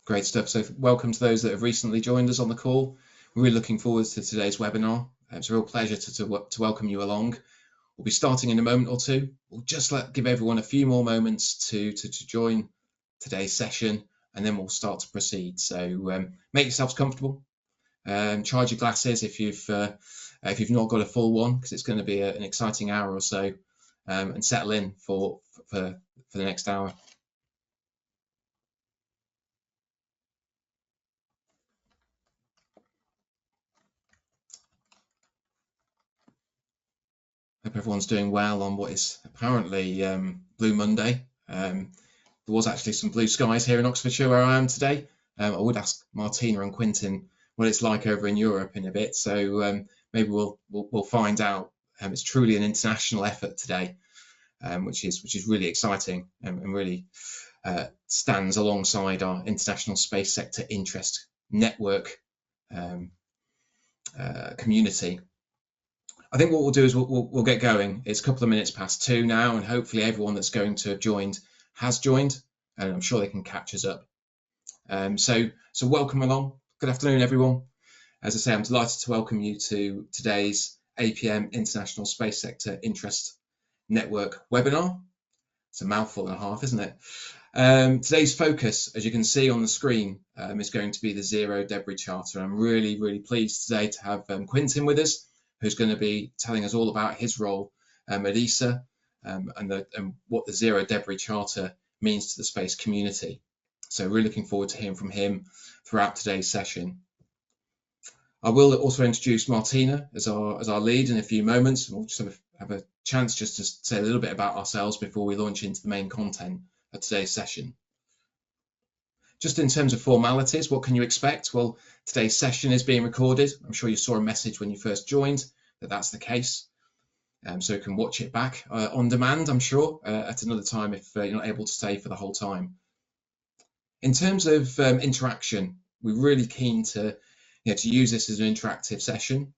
Great stuff. So welcome to those that have recently joined us on the call. We're really looking forward to today's webinar. It's a real pleasure to welcome you along. We'll be starting in a moment or two. We'll just give everyone a few more moments to join today's session, and then we'll start to proceed. So make yourselves comfortable. Charge your glasses if you've not got a full one, because it's going to be an exciting hour or so, and settle in for the next hour. Hope everyone's doing well on what is apparently Blue Monday. There was actually some blue skies here in Oxfordshire where I am today. I would ask Martina and Quentin what it's like over in Europe in a bit, so maybe we'll find out. It's truly an international effort today, which is really exciting and really stands alongside our international space sector interest network community. I think what we'll do is we'll get going. It's a couple of minutes past 2 now, and hopefully everyone that's going to have joined has joined, and I'm sure they can catch us up. So welcome along. Good afternoon, everyone. As I say, I'm delighted to welcome you to today's APM International Space Sector Interest Network webinar. It's a mouthful and a half, isn't it? Today's focus, as you can see on the screen, is going to be the Zero Debris Charter. I'm really, really pleased today to have Quentin with us, who's going to be telling us all about his role at ESA and what the Zero Debris Charter means to the space community. So really looking forward to hearing from him throughout today's session. I will also introduce Martina as our lead in a few moments, and we'll just have a chance just to say a little bit about ourselves before we launch into the main content of today's session. Just in terms of formalities, what can you expect? Well, today's session is being recorded. I'm sure you saw a message when you first joined that that's the case. So you can watch it back on demand, I'm sure, at another time if you're not able to stay for the whole time. In terms of interaction, we're really keen to use this as an interactive session.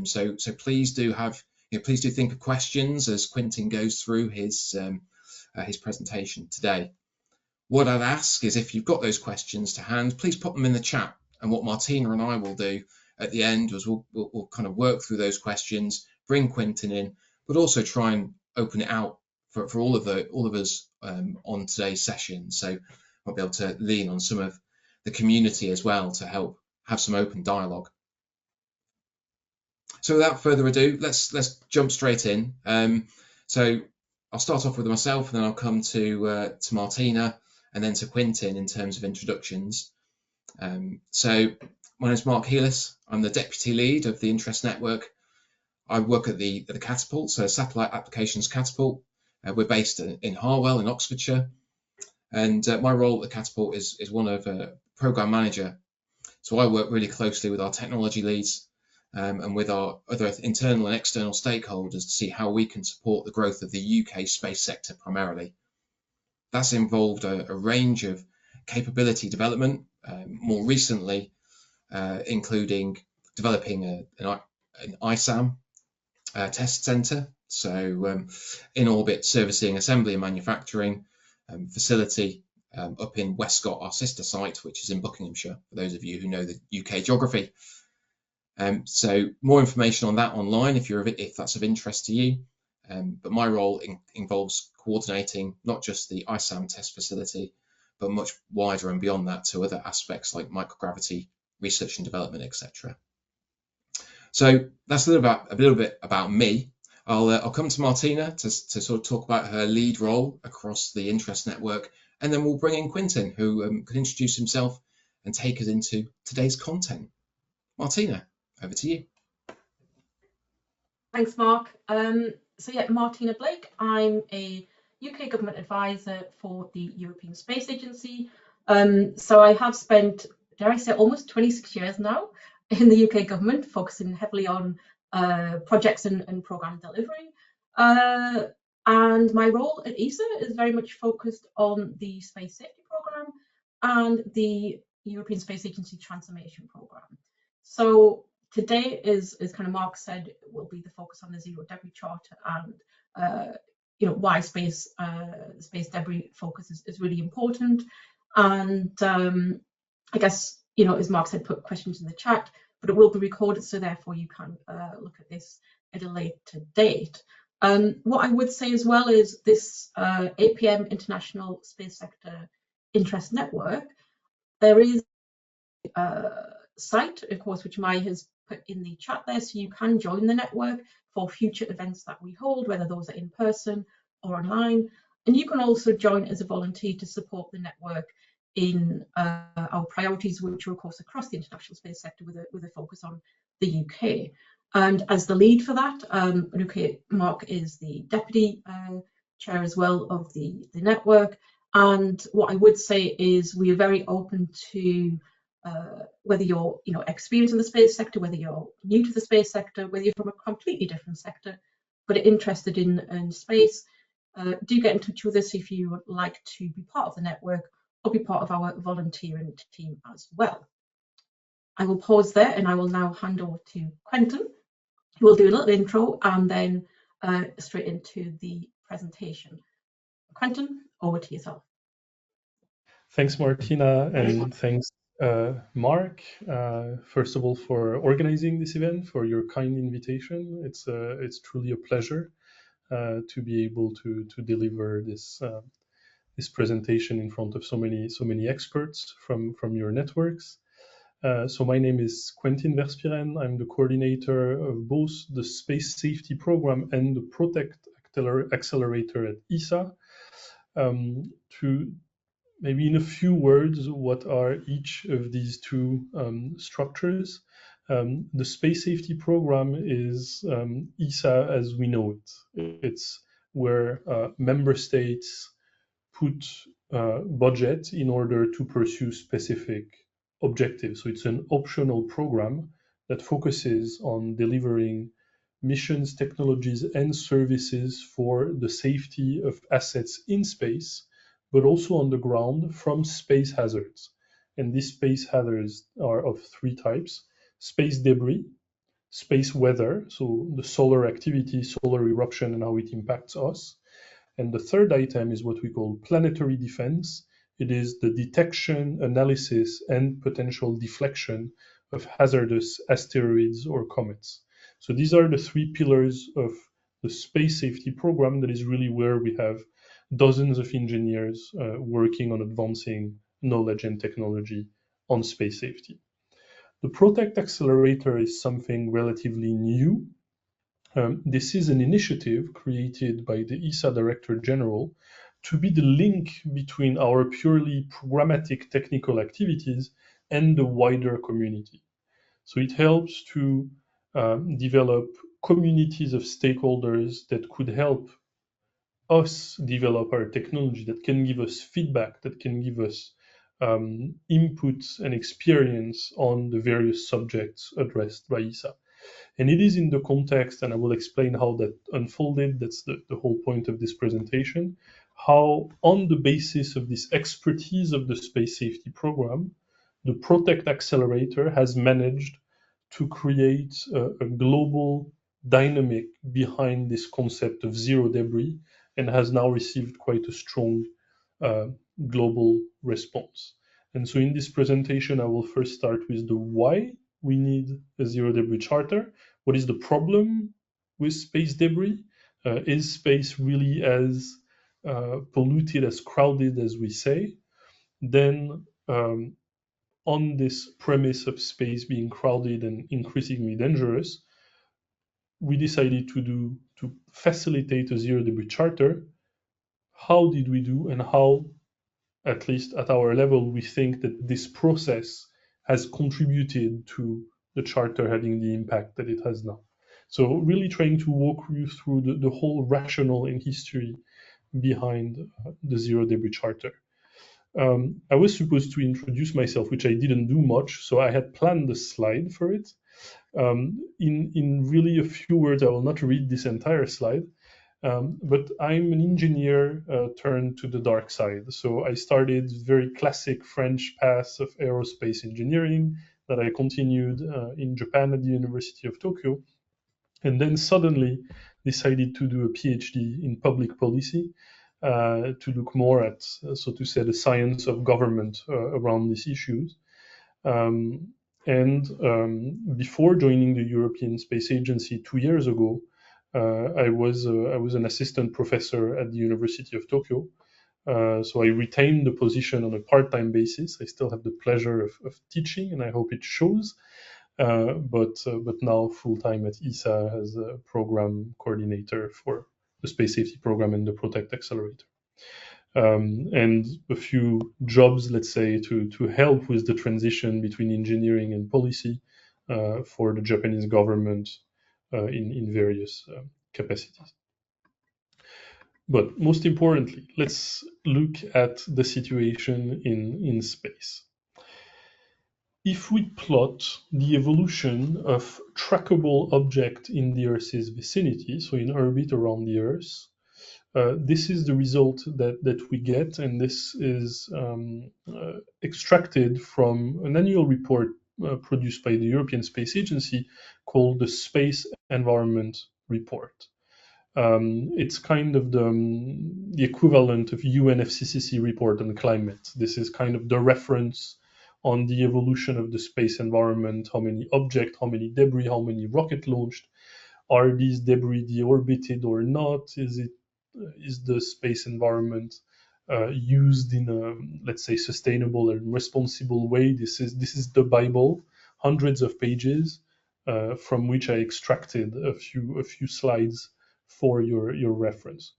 So please do think of questions as Quentin goes through his presentation today. What I'd ask is, if you've got those questions to hand, please pop them in the chat. And what Martina and I will do at the end is we'll kind of work through those questions, bring Quentin in, but also try and open it out for all of us on today's session. So I'll be able to lean on some of the community as well to help have some open dialogue. So without further ado, let's jump straight in. So I'll start off with myself, and then I'll come to Martina, and then to Quentin in terms of introductions. So my name is Mark Healis. I'm the Deputy Lead of the Interest Network. I work at the Catapult, so Satellite Applications Catapult. We're based in Harwell in Oxfordshire, and my role at the Catapult is one of Programme Manager. So I work really closely with our technology leads and with our other internal and external stakeholders to see how we can support the growth of the UK space sector primarily. That's involved a range of capability development, more recently including developing an ISAM test centre, so in-orbit servicing, assembly and manufacturing facility up in Westcott, our sister site, which is in Buckinghamshire, for those of you who know the UK geography. So more information on that online if that's of interest to you. But my role involves coordinating not just the ISAM test facility, but much wider and beyond that to other aspects like microgravity, research and development, etc. So that's a little bit about me. I'll come to Martina to sort of talk about her lead role across the Interest Network, and then we'll bring in Quentin, who can introduce himself and take us into today's content. Martina, over to you. Thanks, Mark. So yeah, Martina Blake. I'm a UK government advisor for the European Space Agency. So I have spent, dare I say, almost 26 years now in the UK government, focusing heavily on projects and programme delivery. And my role at ESA is very much focused on the Space Safety Programme and the European Space Agency Transformation Programme. So today is kind of Mark said, will be the focus on the Zero Debris Charter and why space debris focus is really important. And I guess, as Mark said, put questions in the chat, but it will be recorded, so therefore you can look at this at a later date. What I would say as well is this APM International Space Sector Interest Network, there is a site, of course, which Maya has put in the chat there, so you can join the network for future events that we hold, whether those are in person or online. And you can also join as a volunteer to support the network in our priorities, which are, of course, across the international space sector with a focus on the UK. And as the lead for that, Mark is the deputy chair as well of the network. And what I would say is we are very open to whether you're experienced in the space sector, whether you're new to the space sector, whether you're from a completely different sector, but are interested in space, do get in touch with us if you would like to be part of the network or be part of our volunteering team as well. I will pause there and I will now hand over to Quentin, who will do a little intro and then straight into the presentation. Quentin, over to yourself. Thanks, Martina, and thanks, Mark, first of all, for organizing this event, for your kind invitation. It's truly a pleasure to be able to deliver this presentation in front of so many experts from your networks. So my name is Quentin Verspieren. I'm the coordinator of both the Space Safety Program and the Protect Accelerator at ESA. To maybe in a few words, what are each of these two structures? The Space Safety Program is ESA as we know it. It's where member states put budget in order to pursue specific objectives. So it's an optional program that focuses on delivering missions, technologies, and services for the safety of assets in space, but also on the ground from space hazards. And these space hazards are of three types: space debris, space weather, so the solar activity, solar eruption, and how it impacts us. And the third item is what we call planetary defense. It is the detection, analysis, and potential deflection of hazardous asteroids or comets. So these are the three pillars of the space safety program. That is really where we have dozens of engineers working on advancing knowledge and technology on space safety. The Protect Accelerator is something relatively new. This is an initiative created by the ESA Director General to be the link between our purely programmatic technical activities and the wider community. So it helps to develop communities of stakeholders that could help us develop our technology, that can give us feedback, that can give us inputs and experience on the various subjects addressed by ESA. And it is in the context, and I will explain how that unfolded, that's the whole point of this presentation, how on the basis of this expertise of the space safety program, the Protect Accelerator has managed to create a global dynamic behind this concept of zero debris, and has now received quite a strong global response. And so in this presentation, I will first start with the why we need a zero debris charter. What is the problem with space debris? Is space really as polluted, as crowded as we say? Then on this premise of space being crowded and increasingly dangerous, we decided to facilitate a zero debris charter. How did we do, and how, at least at our level, we think that this process has contributed to the charter having the impact that it has now. So really trying to walk you through the whole rationale and history behind the zero debris charter. I was supposed to introduce myself, which I didn't do much, so I had planned a slide for it. In really a few words, I will not read this entire slide, but I'm an engineer turned to the dark side. So I started very classic French path of aerospace engineering that I continued in Japan at the University of Tokyo, and then suddenly decided to do a PhD in public policy to look more at, so to say, the science of government around these issues. Before joining the European Space Agency 2 years ago, I was an assistant professor at the University of Tokyo. So I retained the position on a part-time basis. I still have the pleasure of teaching, and I hope it shows. But now full-time at ESA as a program coordinator for the Space Safety Program and the Protect Accelerator. And a few jobs, let's say, to help with the transition between engineering and policy for the Japanese government in various capacities. But most importantly, let's look at the situation in space. If we plot the evolution of trackable object in the Earth's vicinity, so in orbit around the Earth, this is the result that we get, and this is extracted from an annual report produced by the European Space Agency called the Space Environment Report. It's kind of the equivalent of UNFCCC report on climate. This is kind of the reference on the evolution of the space environment, how many objects, how many debris, how many rockets launched. Are these debris deorbited or not? Is the space environment used in a, let's say, sustainable and responsible way? This is the Bible, hundreds of pages from which I extracted a few slides for your reference.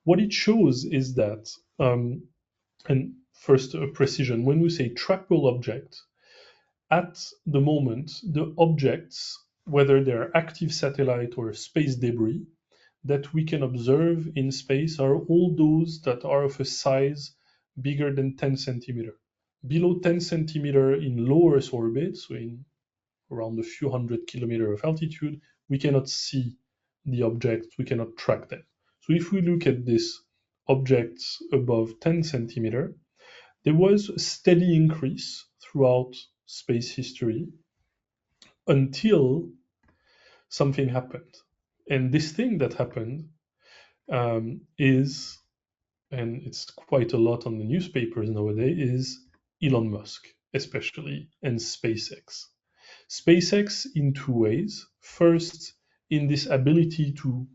What it shows is that, and first a precision, when we say trackable object, at the moment, the objects, whether they're active satellite or space debris, that we can observe in space are all those that are of a size bigger than 10 centimeter. Below 10 centimeter in low Earth orbit, so in around a few hundred kilometers of altitude, we cannot see the objects, we cannot track them. So if we look at these objects above 10 centimeter, there was a steady increase throughout space history until something happened. And this thing that happened is, and it's quite a lot on the newspapers nowadays, is Elon Musk, especially, and SpaceX. SpaceX in two ways. First, in this ability to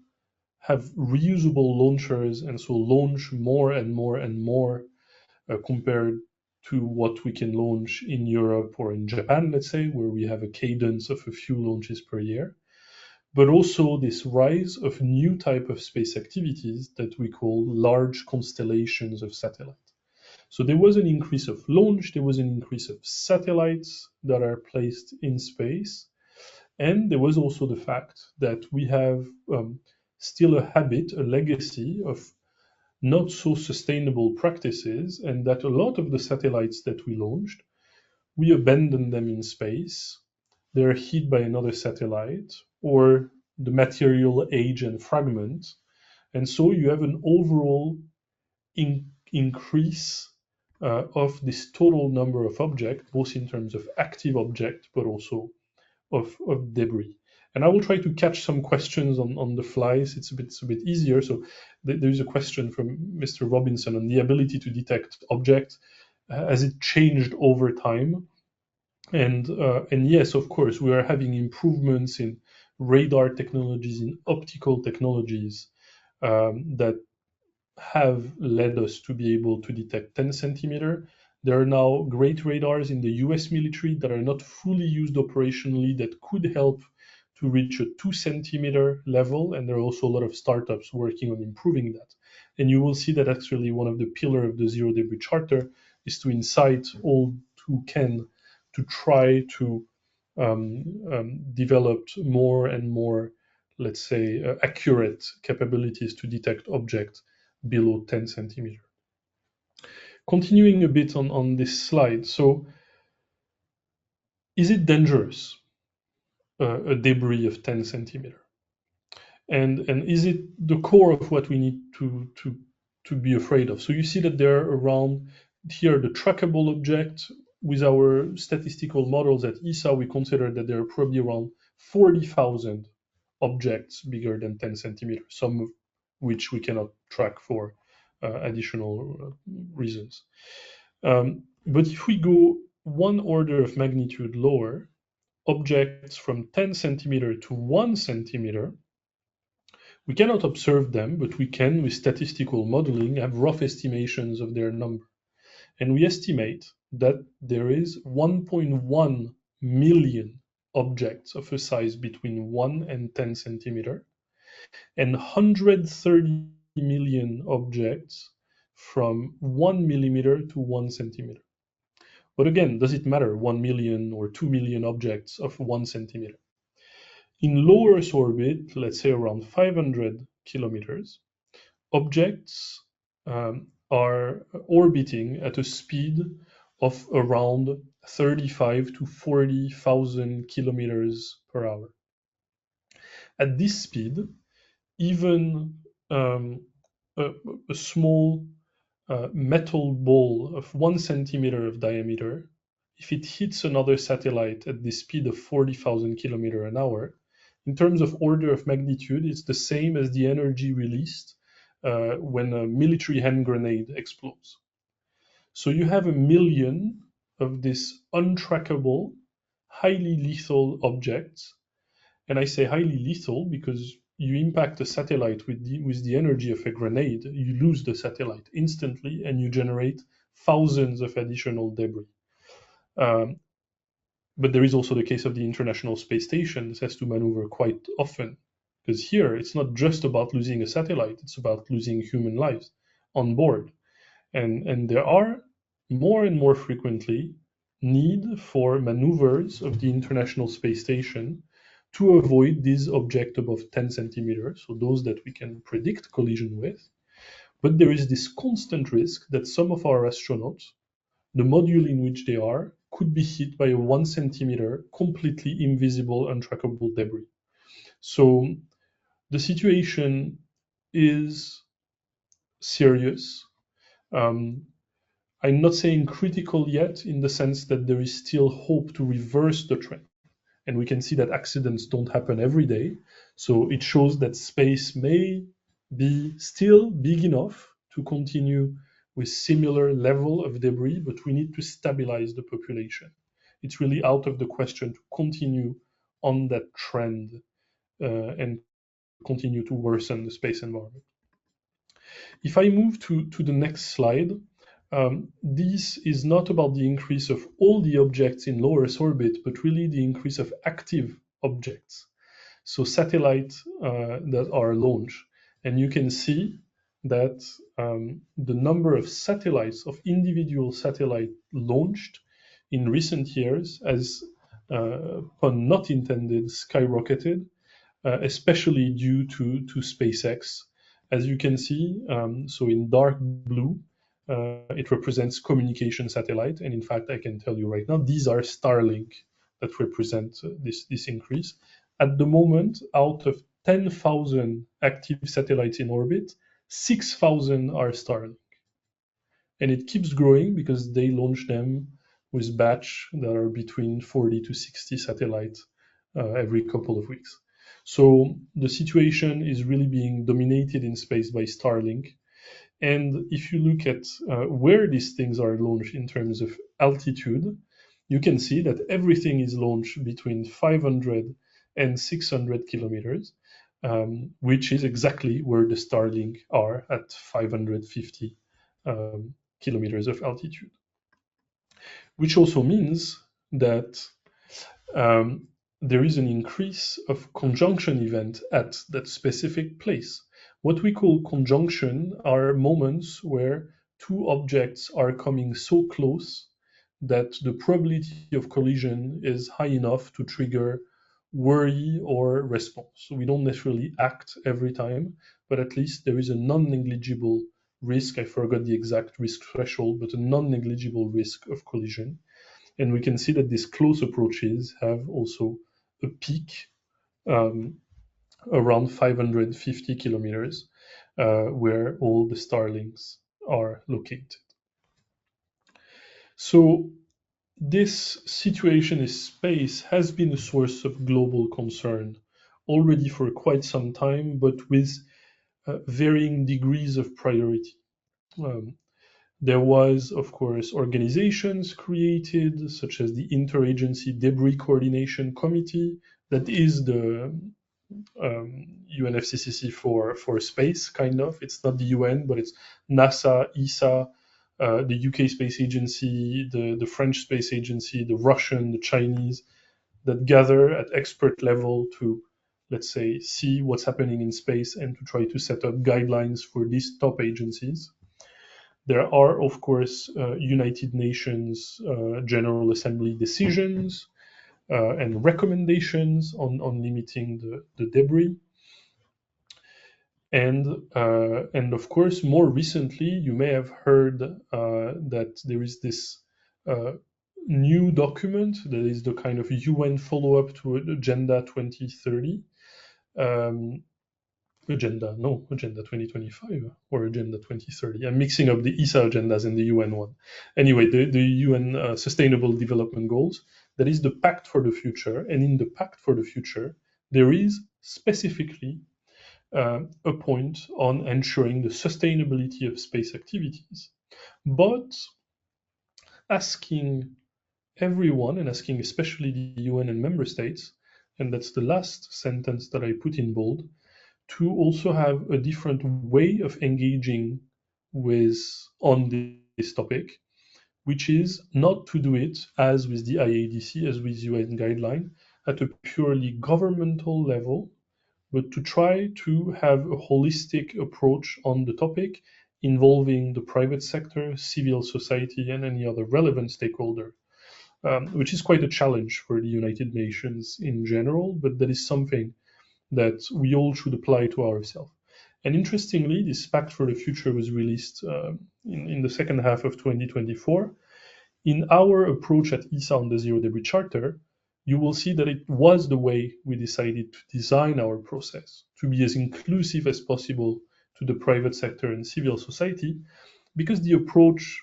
have reusable launchers and so launch more and more and more compared to what we can launch in Europe or in Japan, let's say, where we have a cadence of a few launches per year. But also this rise of new type of space activities that we call large constellations of satellites. So there was an increase of launch, there was an increase of satellites that are placed in space, and there was also the fact that we have still a habit, a legacy of not so sustainable practices, and that a lot of the satellites that we launched, we abandon them in space, they're hit by another satellite, or the material age and fragment, and so you have an overall increase of this total number of objects, both in terms of active objects, but also of debris. And I will try to catch some questions on the flies. It's a bit easier. So there's a question from Mr. Robinson on the ability to detect objects. Has it changed over time? And yes, of course, we are having improvements in radar technologies, in optical technologies that have led us to be able to detect 10 centimeter. There are now great radars in the US military that are not fully used operationally that could help to reach a 2 centimeter level, and there are also a lot of startups working on improving that. And you will see that actually one of the pillars of the Zero Debris Charter is to incite all who can to try to develop more and more, let's say, accurate capabilities to detect objects below 10 centimeter. Continuing a bit on this slide, so is it dangerous, a debris of 10 centimeter? And is it the core of what we need to be afraid of? So you see that there are around here the trackable object. With our statistical models at ESA, we consider that there are probably around 40,000 objects bigger than 10 centimeters, some of which we cannot track for additional reasons. But if we go one order of magnitude lower, objects from 10 centimeter to 1 centimeter, we cannot observe them, but we can, with statistical modeling, have rough estimations of their number. And we estimate that there is 1.1 million objects of a size between 1 and 10 centimeter, and 130 million objects from 1 millimeter to 1 centimeter. But again, does it matter 1 million or 2 million objects of 1 centimeter? In low Earth orbit, let's say around 500 kilometers, objects are orbiting at a speed of around 35 to 40,000 kilometers per hour. At this speed, even a small metal ball of 1 centimeter of diameter, if it hits another satellite at the speed of 40,000 kilometers an hour, in terms of order of magnitude, it's the same as the energy released when a military hand grenade explodes. So you have 1 million of these untrackable, highly lethal objects. And I say highly lethal because you impact a satellite with the energy of a grenade, you lose the satellite instantly and you generate thousands of additional debris. But there is also the case of the International Space Station. This has to maneuver quite often, because here it's not just about losing a satellite, it's about losing human lives on board. And there are more and more frequently need for maneuvers of the International Space Station to avoid these objects above 10 centimeters, so those that we can predict collision with. But there is this constant risk that some of our astronauts, the module in which they are, could be hit by a 1 centimeter completely invisible, untrackable debris. So the situation is serious. I'm not saying critical yet, in the sense that there is still hope to reverse the trend. And we can see that accidents don't happen every day. So it shows that space may be still big enough to continue with similar level of debris, but we need to stabilize the population. It's really out of the question to continue on that trend and continue to worsen the space environment. If I move to the next slide, this is not about the increase of all the objects in low Earth orbit, but really the increase of active objects. So satellites that are launched. And you can see that the number of satellites, of individual satellites launched in recent years has, pun not intended, skyrocketed, especially due to SpaceX. As you can see, so in dark blue, it represents communication satellite. And in fact, I can tell you right now, these are Starlink that represent this increase. At the moment, out of 10,000 active satellites in orbit, 6,000 are Starlink. And it keeps growing because they launch them with batch that are between 40 to 60 satellites every couple of weeks. So the situation is really being dominated in space by Starlink. And if you look at where these things are launched in terms of altitude, you can see that everything is launched between 500 and 600 kilometers, which is exactly where the Starlink are at 550 kilometers of altitude. Which also means that there is an increase of conjunction event at that specific place. What we call conjunction are moments where two objects are coming so close that the probability of collision is high enough to trigger worry or response. So we don't necessarily act every time, but at least there is a non-negligible risk. I forgot the exact risk threshold, but a non-negligible risk of collision. And we can see that these close approaches have also a peak around 550 kilometers, where all the Starlinks are located. So this situation in space has been a source of global concern already for quite some time, but with varying degrees of priority. There was, of course, organizations created, such as the Interagency Debris Coordination Committee, that is the UNFCCC for space, kind of. It's not the UN, but it's NASA, ESA, the UK Space Agency, the French Space Agency, the Russian, the Chinese, that gather at expert level to, let's say, see what's happening in space and to try to set up guidelines for these top agencies. There are, of course, United Nations General Assembly decisions and recommendations on limiting the debris. And of course, more recently, you may have heard that there is this new document that is the kind of UN follow-up to Agenda 2030. Agenda 2025 or Agenda 2030. I'm mixing up the ESA agendas and the UN one. Anyway, the UN Sustainable Development Goals, that is the Pact for the Future. And in the Pact for the Future, there is specifically a point on ensuring the sustainability of space activities. But asking everyone, and asking especially the UN and member states, and that's the last sentence that I put in bold, to also have a different way of engaging on this topic, which is not to do it as with the IADC, as with UN guideline, at a purely governmental level, but to try to have a holistic approach on the topic involving the private sector, civil society, and any other relevant stakeholder, which is quite a challenge for the United Nations in general, but that is something that we all should apply to ourselves. And interestingly, this Pact for the Future was released in the second half of 2024. In our approach at ESA on the Zero Debris Charter, you will see that it was the way we decided to design our process, to be as inclusive as possible to the private sector and civil society, because the approach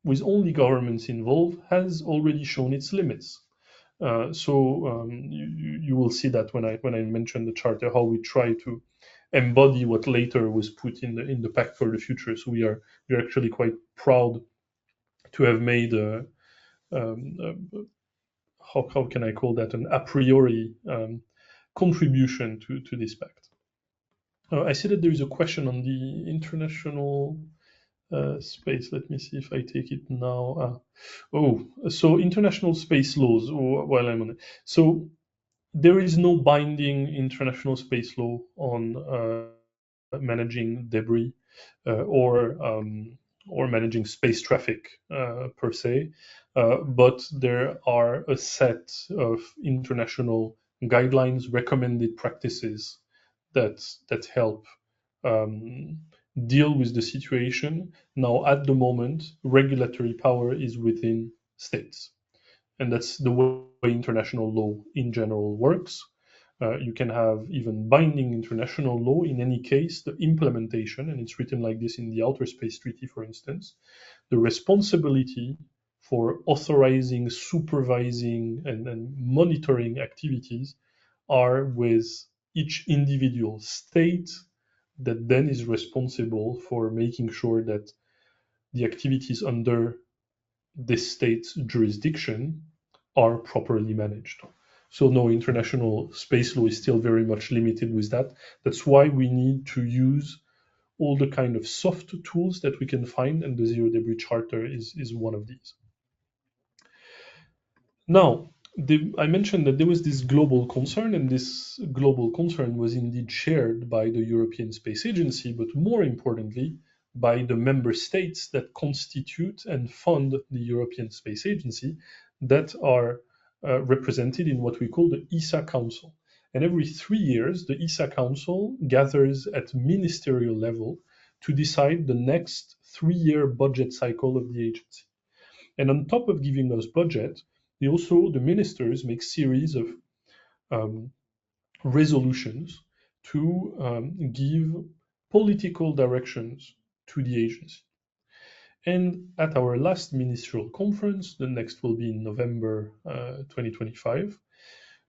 with only governments involved has already shown its limits. You will see that when I mention the charter, how we try to embody what later was put in the Pact for the Future. So we're actually quite proud to have made how can I call that, an a priori contribution to this pact. I see that there is a question on the international space. Let me see if I take it now. So international space laws, while I'm on it. So there is no binding international space law on managing debris or managing space traffic per se, but there are a set of international guidelines, recommended practices that help deal with the situation. Now, at the moment, regulatory power is within states. And that's the way international law in general works. You can have even binding international law. In any case, the implementation, and it's written like this in the Outer Space Treaty, for instance, the responsibility for authorizing, supervising, and monitoring activities are with each individual state that then is responsible for making sure that the activities under this state's jurisdiction are properly managed. So no, international space law is still very much limited with that. That's why we need to use all the kind of soft tools that we can find, and the Zero Debris Charter is one of these. Now, I mentioned that there was this global concern, and this global concern was indeed shared by the European Space Agency, but more importantly, by the member states that constitute and fund the European Space Agency, that are represented in what we call the ESA Council. And every 3 years, the ESA Council gathers at ministerial level to decide the next 3-year budget cycle of the agency. And on top of giving us budget, the ministers make series of resolutions to give political directions to the agency. And at our last ministerial conference, the next will be in November 2025,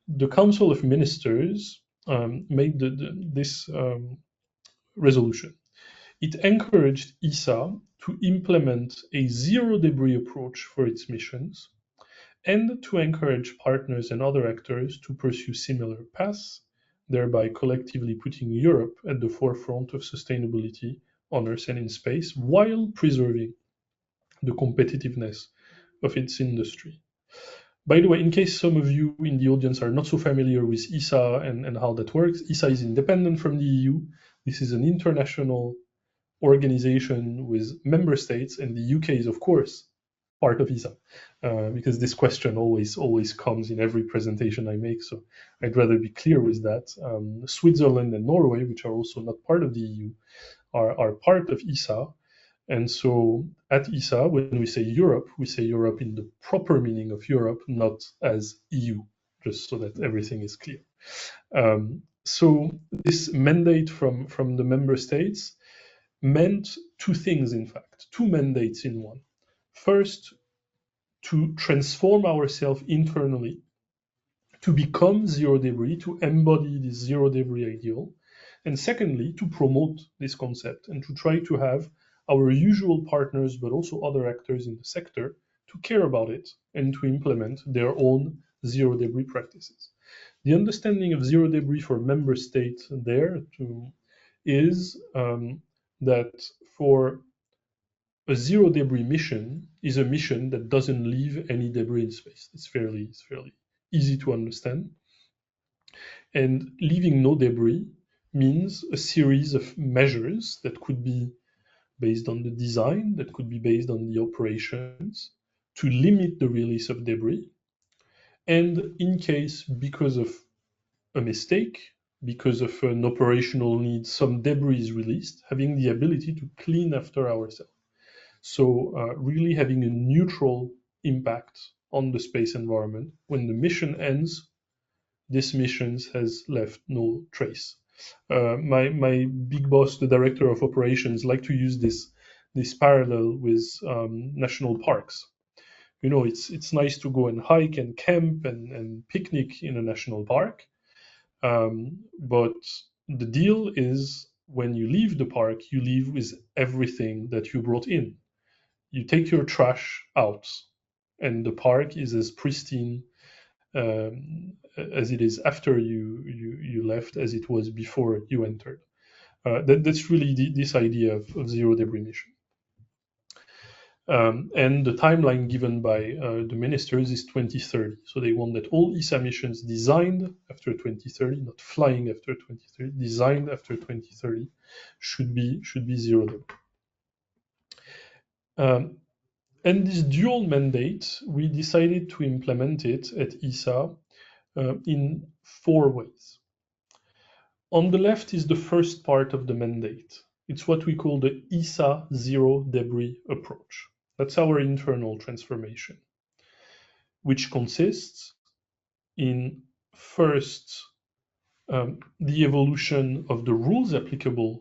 the Council of Ministers made this resolution. It encouraged ESA to implement a zero debris approach for its missions, and to encourage partners and other actors to pursue similar paths, thereby collectively putting Europe at the forefront of sustainability on Earth and in space, while preserving the competitiveness of its industry. By the way, in case some of you in the audience are not so familiar with ESA and how that works, ESA is independent from the EU. This is an international organization with member states, and the UK is, of course, part of ESA, because this question always comes in every presentation I make, so I'd rather be clear with that. Switzerland and Norway, which are also not part of the EU, are part of ESA, and so at ESA, when we say Europe in the proper meaning of Europe, not as EU, just so that everything is clear. So this mandate from the member states meant two things, in fact, two mandates in one. First, to transform ourselves internally, to become zero debris, to embody this zero debris ideal. And secondly, to promote this concept and to try to have our usual partners, but also other actors in the sector, to care about it and to implement their own zero debris practices. The understanding of zero debris for member states there is that for a zero debris mission is a mission that doesn't leave any debris in space. It's fairly easy to understand. And leaving no debris means a series of measures that could be based on the design, that could be based on the operations, to limit the release of debris. And in case, because of a mistake, because of an operational need, some debris is released, having the ability to clean after ourselves. So really having a neutral impact on the space environment. When the mission ends, this mission has left no trace. My big boss, the director of operations, like to use this parallel with national parks. You know, it's nice to go and hike and camp and picnic in a national park. But the deal is when you leave the park, you leave with everything that you brought in. You take your trash out, and the park is as pristine as it is after you left as it was before you entered. That's really this idea of zero debris mission. And the timeline given by the ministers is 2030. So they want that all ESA missions designed after 2030, not flying after 2030, designed after 2030, should be zero debris. And this dual mandate, we decided to implement it at ESA in 4 ways. On the left is the first part of the mandate. It's what we call the ESA zero debris approach. That's our internal transformation, which consists in first the evolution of the rules applicable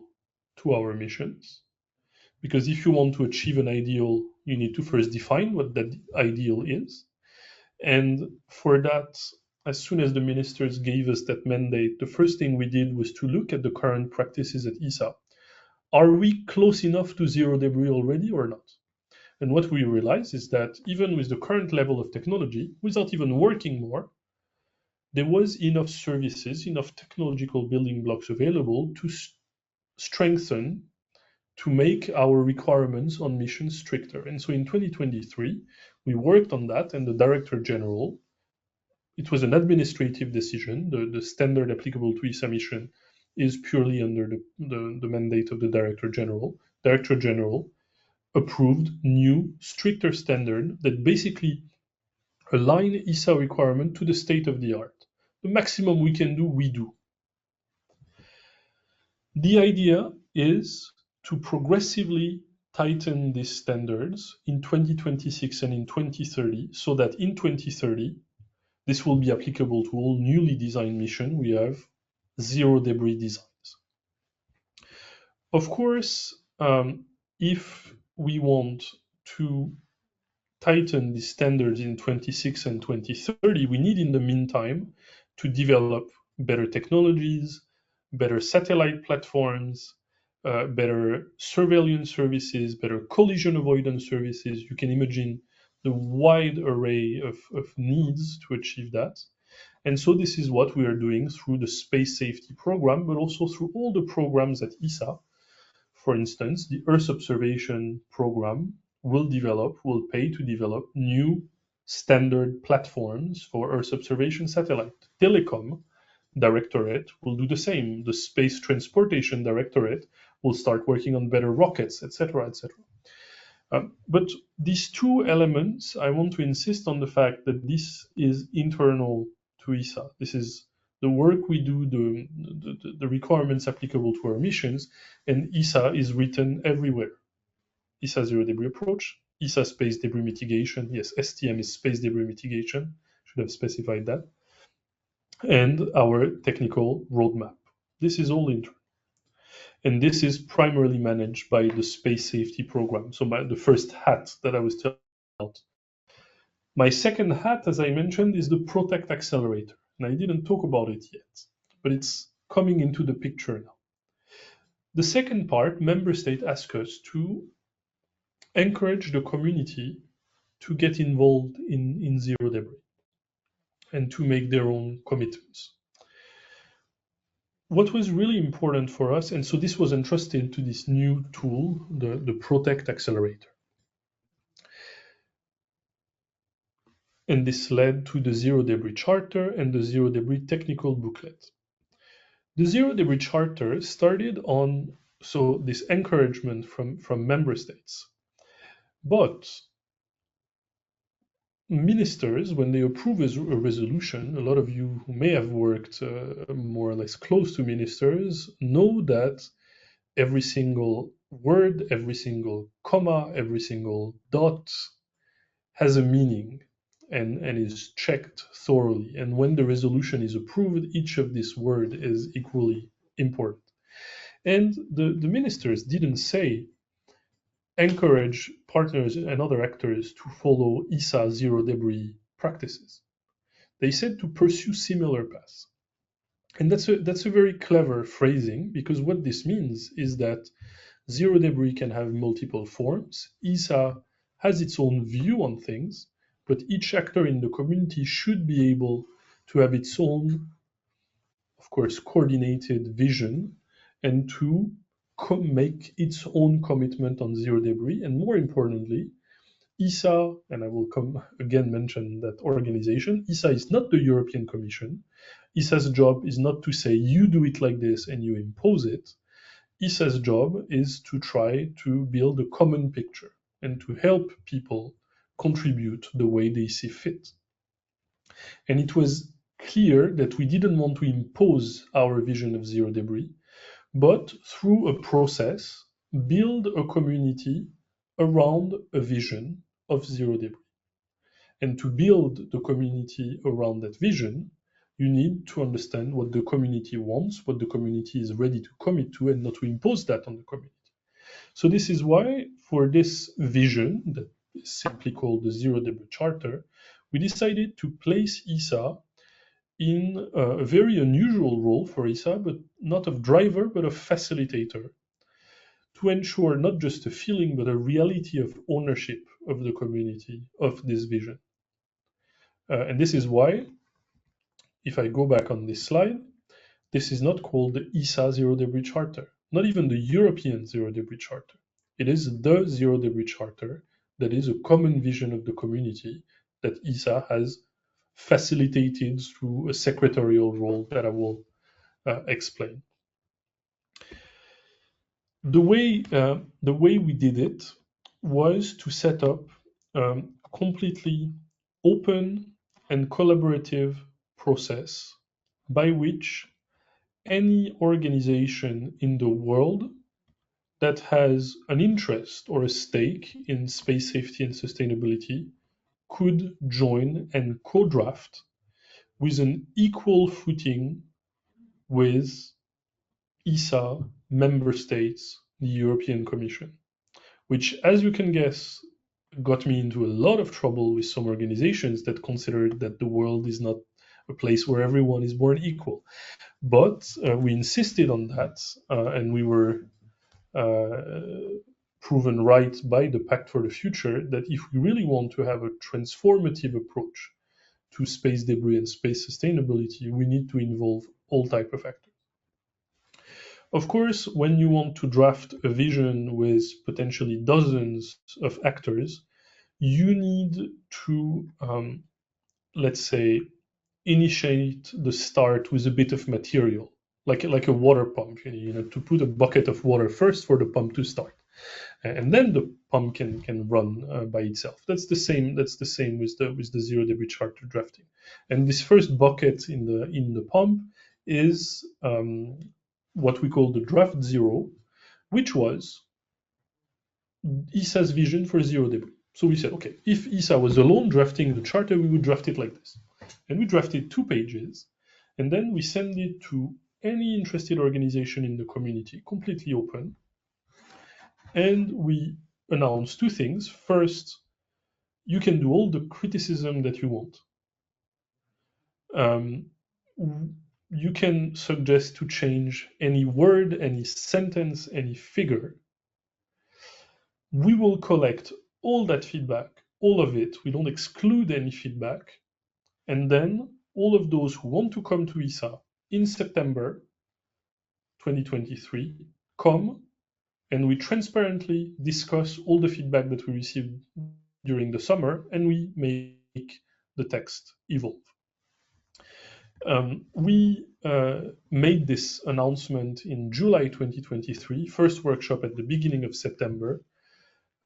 to our missions. Because if you want to achieve an ideal, you need to first define what that ideal is. And for that, as soon as the ministers gave us that mandate, the first thing we did was to look at the current practices at ESA. Are we close enough to zero debris already or not? And what we realized is that even with the current level of technology, without even working more, there was enough services, enough technological building blocks available to strengthen, to make our requirements on missions stricter. And so in 2023, we worked on that, and the Director General, it was an administrative decision. The standard applicable to ESA mission is purely under the mandate of the Director General. Director General approved new, stricter standard that basically align ESA requirement to the state of the art. The maximum we can do, we do. The idea is to progressively tighten these standards in 2026 and in 2030, so that in 2030, this will be applicable to all newly designed missions. We have zero debris designs. Of course, if we want to tighten the standards in 26 and 2030, we need in the meantime to develop better technologies, better satellite platforms, better surveillance services, better collision avoidance services. You can imagine the wide array of needs to achieve that. And so this is what we are doing through the space safety program, but also through all the programs at ESA. For instance, the Earth observation program will pay to develop new standard platforms for Earth observation satellite. Telecom Directorate will do the same. The Space Transportation Directorate will start working on better rockets, etc., etc. But these two elements, I want to insist on the fact that this is internal to ESA. This is the work we do, the requirements applicable to our missions, and ESA is written everywhere. ESA Zero Debris Approach, ESA Space Debris Mitigation, yes, STM is Space Debris Mitigation, should have specified that, and our technical roadmap. This is all internal. And this is primarily managed by the space safety program. So the first hat that I was telling you about. My second hat, as I mentioned, is the Protect Accelerator. And I didn't talk about it yet, but it's coming into the picture now. The second part, member states ask us to encourage the community to get involved in zero debris and to make their own commitments. What was really important for us, and so this was entrusted to this new tool, the Protect Accelerator. And this led to the Zero Debris Charter and the Zero Debris Technical Booklet. The Zero Debris Charter started on this encouragement from member states. But ministers, when they approve a resolution, a lot of you who may have worked more or less close to ministers know that every single word, every single comma, every single dot has a meaning and is checked thoroughly. And when the resolution is approved, each of these words is equally important. And the ministers didn't say encourage partners and other actors to follow ESA zero debris practices. They said to pursue similar paths. And that's a very clever phrasing, because what this means is that zero debris can have multiple forms. ESA has its own view on things, but each actor in the community should be able to have its own, of course, coordinated vision and to make its own commitment on zero debris. And more importantly, ESA, and I will come again mention that organization, ESA is not the European Commission. ESA's job is not to say you do it like this and you impose it. ESA's job is to try to build a common picture and to help people contribute the way they see fit. And it was clear that we didn't want to impose our vision of zero debris, but through a process, build a community around a vision of zero debris. And to build the community around that vision, you need to understand what the community wants, what the community is ready to commit to, and not to impose that on the community. So this is why, for this vision, that is simply called the Zero Debris Charter, we decided to place ESA in a very unusual role for ESA, but not of driver, but of facilitator, to ensure not just a feeling, but a reality of ownership of the community of this vision. And this is why, if I go back on this slide, this is not called the ESA Zero Debris Charter, not even the European Zero Debris Charter. It is the Zero Debris Charter that is a common vision of the community that ESA has facilitated through a secretarial role that I will explain. The way we did it was to set up a completely open and collaborative process by which any organization in the world that has an interest or a stake in space safety and sustainability could join and co-draft with an equal footing with ESA, member states, the European Commission, which, as you can guess, got me into a lot of trouble with some organizations that considered that the world is not a place where everyone is born equal. But we insisted on that, and we were proven right by the Pact for the Future, that if we really want to have a transformative approach to space debris and space sustainability, we need to involve all types of actors. Of course, when you want to draft a vision with potentially dozens of actors, you need to, let's say, initiate the start with a bit of material, like a water pump. You know, to put a bucket of water first for the pump to start, and then the pump can run by itself. That's the same. That's the same with the zero debris charter drafting. And this first bucket in the pump is what we call the draft zero, which was ESA's vision for zero debris. So we said, okay, if ESA was alone drafting the charter, we would draft it like this. And we drafted 2 pages, and then we send it to any interested organization in the community, completely open. And we announce 2 things. First, you can do all the criticism that you want. You can suggest to change any word, any sentence, any figure. We will collect all that feedback, all of it. We don't exclude any feedback. And then all of those who want to come to ESA in September 2023 come, and we transparently discuss all the feedback that we received during the summer, and we make the text evolve. We made this announcement in July 2023, first workshop at the beginning of September,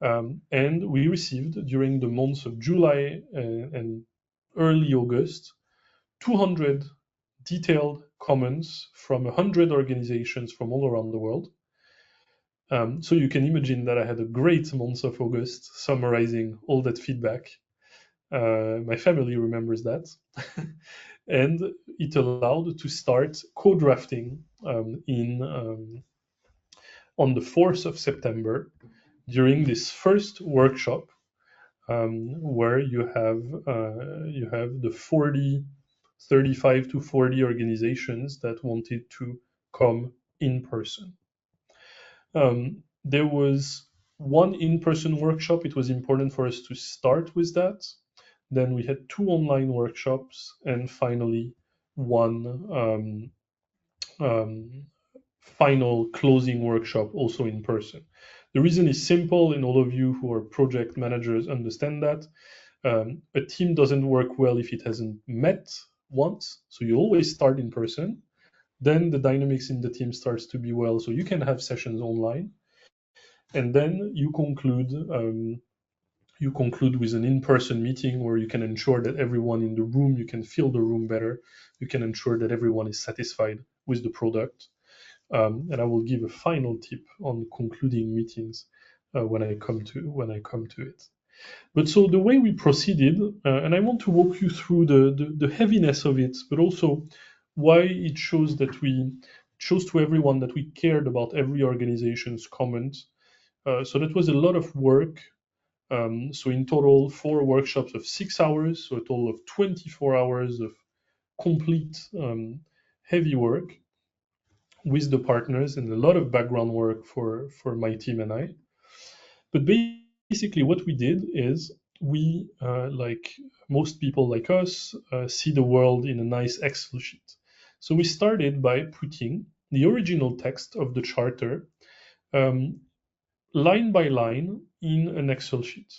and we received during the months of July and early August 200 detailed comments from 100 organizations from all around the world. So you can imagine that I had a great month of August summarizing all that feedback. My family remembers that. And it allowed to start co-drafting on the 4th of September during this first workshop, where you have the 35 to 40 organizations that wanted to come in person. There was one in-person workshop. It was important for us to start with that. Then we had 2 online workshops, and finally one final closing workshop also in person. The reason is simple, and all of you who are project managers understand that. A team doesn't work well if it hasn't met once, so you always start in person. Then the dynamics in the team starts to be well, so you can have sessions online. And then you conclude with an in-person meeting where you can ensure that everyone in the room, you can feel the room better, you can ensure that everyone is satisfied with the product. And I will give a final tip on concluding meetings when I come to it. But so the way we proceeded, and I want to walk you through the heaviness of it, but also why it shows to everyone that we cared about every organization's comment. So that was a lot of work. So in total, 4 workshops of 6 hours, so a total of 24 hours of complete heavy work with the partners, and a lot of background work for my team and I. But basically what we did is we, like most people like us, see the world in a nice Excel sheet. So we started by putting the original text of the charter line by line in an Excel sheet.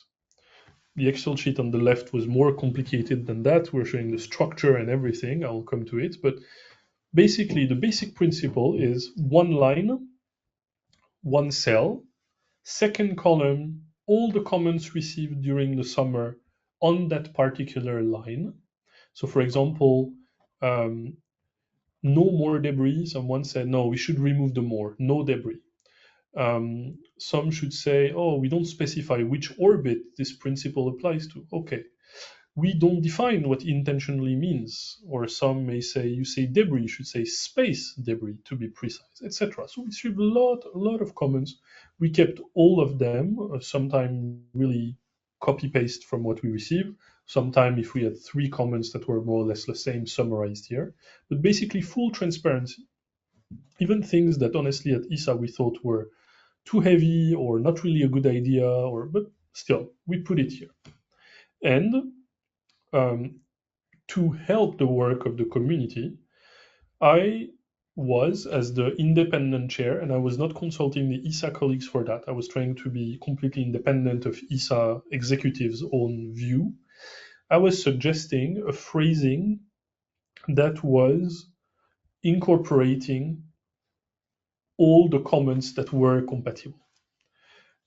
The Excel sheet on the left was more complicated than that. We're showing the structure and everything. I'll come to it. But basically, the basic principle is 1 line, 1 cell, second column, all the comments received during the summer on that particular line. So for example, no more debris. Someone said, no, we should remove the more, no debris. Some should say, oh, we don't specify which orbit this principle applies to. Okay, we don't define what intentionally means. Or some may say, you say debris, you should say space debris to be precise, etc. So we received a lot of comments. We kept all of them, sometimes really copy-paste from what we received. Sometimes if we had 3 comments that were more or less the same, summarized here. But basically full transparency. Even things that honestly at ESA we thought were too heavy or not really a good idea, but still, we put it here. And to help the work of the community, I was as the independent chair, and I was not consulting the ESA colleagues for that. I was trying to be completely independent of ESA executives' own view. I was suggesting a phrasing that was incorporating all the comments that were compatible.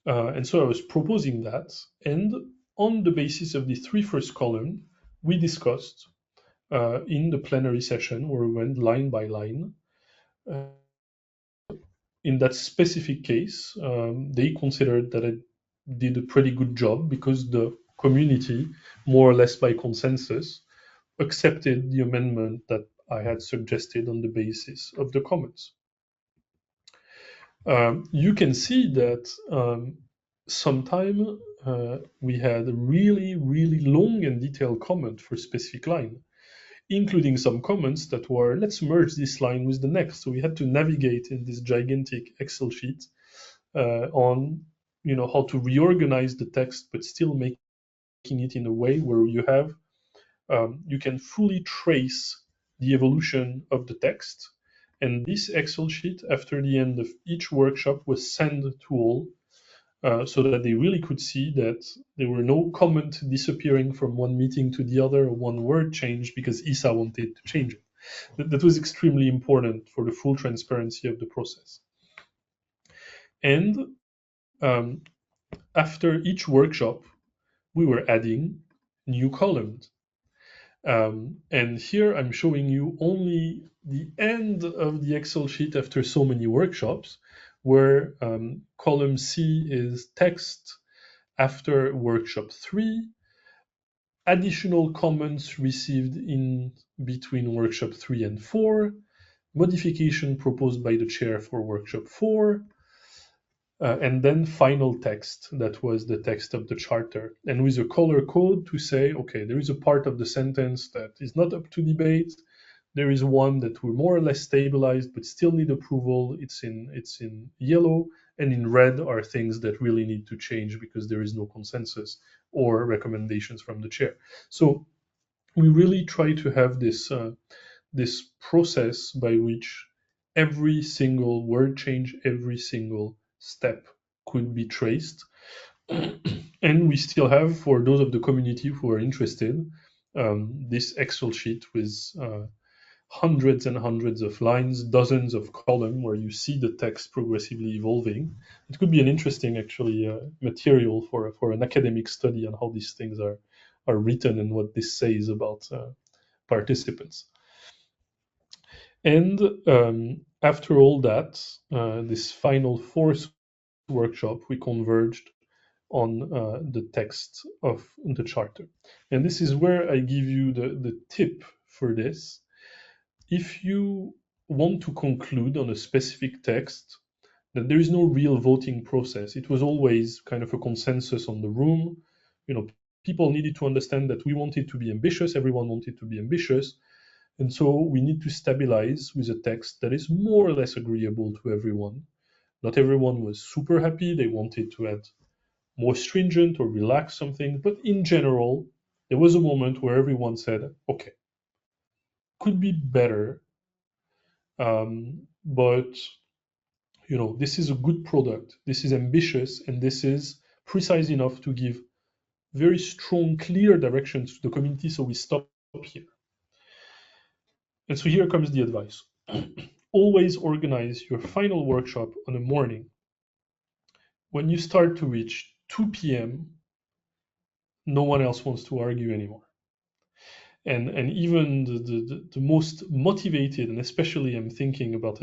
And so I was proposing that. And on the basis of the three first columns, we discussed in the plenary session where we went line by line. In that specific case, they considered that I did a pretty good job because the community, more or less by consensus, accepted the amendment that I had suggested on the basis of the comments. You can see that sometime we had a really, really long and detailed comment for specific line, including some comments that were, let's merge this line with the next. So we had to navigate in this gigantic Excel sheet on how to reorganize the text, but still making it in a way where you can fully trace the evolution of the text. And this Excel sheet, after the end of each workshop, was sent to all so that they really could see that there were no comments disappearing from one meeting to the other, or one word changed because ESA wanted to change it. That was extremely important for the full transparency of the process. And after each workshop, we were adding new columns. And here I'm showing you only the end of the Excel sheet after so many workshops, where column C is text after workshop 3, additional comments received in between workshop 3 and 4, modification proposed by the chair for workshop 4, and then final text, that was the text of the charter, and with a color code to say, okay, there is a part of the sentence that is not up to debate, there is one that we're more or less stabilized but still need approval, it's in yellow, and in red are things that really need to change because there is no consensus or recommendations from the chair. So we really try to have this process by which every single word change, every single step could be traced. And we still have, for those of the community who are interested, this Excel sheet with hundreds and hundreds of lines, dozens of columns where you see the text progressively evolving. It could be an interesting, actually, material for an academic study on how these things are written and what this says about participants. And after all that, this final fourth workshop, we converged on the text of the charter. And this is where I give you the tip for this. If you want to conclude on a specific text, that there is no real voting process. It was always kind of a consensus on the room. People needed to understand that we wanted to be ambitious, everyone wanted to be ambitious, and so we need to stabilize with a text that is more or less agreeable to everyone. Not everyone was super happy, they wanted to add more stringent or relax something, but in general, there was a moment where everyone said, okay, could be better, but this is a good product, this is ambitious, and this is precise enough to give very strong, clear directions to the community, so we stop here. And so here comes the advice. Always organize your final workshop on a morning. When you start to reach 2 p.m., no one else wants to argue anymore. And even the most motivated, and especially I'm thinking about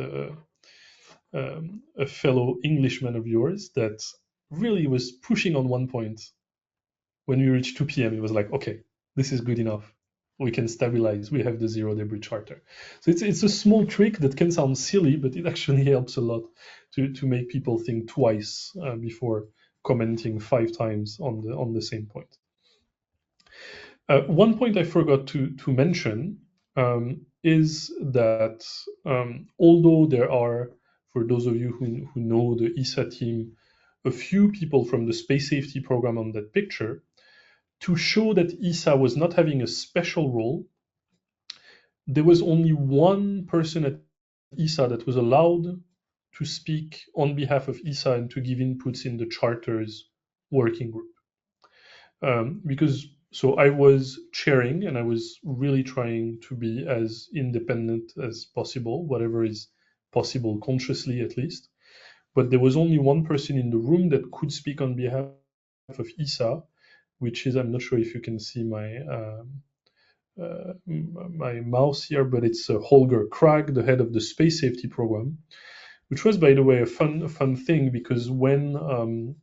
a fellow Englishman of yours that really was pushing on one point. When we reached 2 p.m., it was like, okay, this is good enough. We can stabilize. We have the zero debris charter. So it's a small trick that can sound silly, but it actually helps a lot to make people think twice before commenting 5 times on the same point. One point I forgot to mention is that although there are for those of you who know the ESA team, a few people from the space safety program on that picture, to show that ESA was not having a special role. There was only one person at ESA that was allowed to speak on behalf of ESA and to give inputs in the charter's working group. So I was chairing, and I was really trying to be as independent as possible, whatever is possible consciously at least. But there was only one person in the room that could speak on behalf of ESA, which is, I'm not sure if you can see my mouse here, but it's Holger Krag, the head of the space safety program, which was, by the way, a fun thing, because when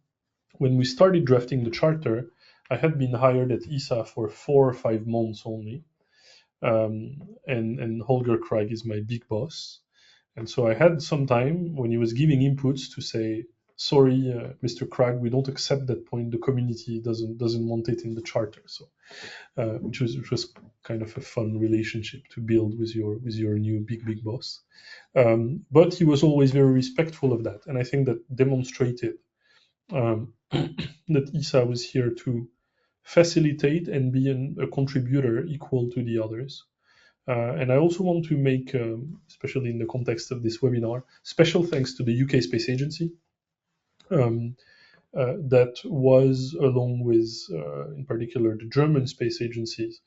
we started drafting the charter, I had been hired at ESA for 4 or 5 months only, and Holger Krag is my big boss. And so I had some time when he was giving inputs to say, sorry, Mr. Krag, we don't accept that point. The community doesn't want it in the charter. So, which was kind of a fun relationship to build with your new big boss. But he was always very respectful of that, and I think that demonstrated that ESA was here to facilitate and be a contributor equal to the others. And I also want to make, especially in the context of this webinar, special thanks to the UK Space Agency, that was, along with, in particular, the German space agencies,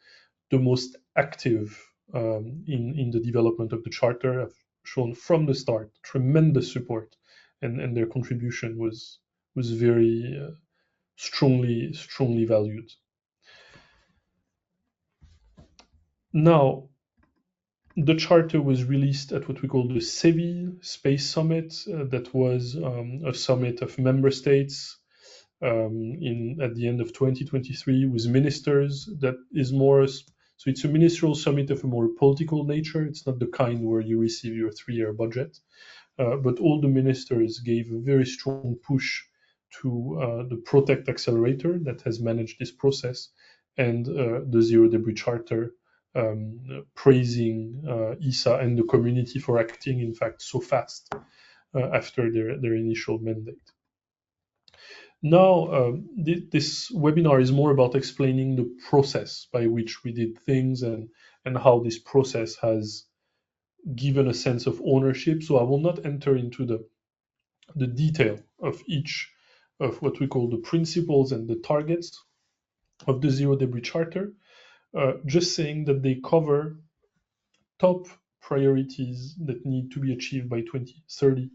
the most active in the development of the charter. Have shown from the start tremendous support, and their contribution was very strongly valued. Now, the charter was released at what we call the Seville Space Summit. That was a summit of member states at the end of 2023 with ministers. That is more, so it's a ministerial summit of a more political nature. It's not the kind where you receive your 3-year budget, but all the ministers gave a very strong push to the Protect Accelerator that has managed this process, and the Zero Debris Charter, praising ESA and the community for acting, in fact, so fast after their initial mandate. Now, this webinar is more about explaining the process by which we did things and how this process has given a sense of ownership. So I will not enter into the detail of each of what we call the principles and the targets of the Zero Debris Charter, just saying that they cover top priorities that need to be achieved by 2030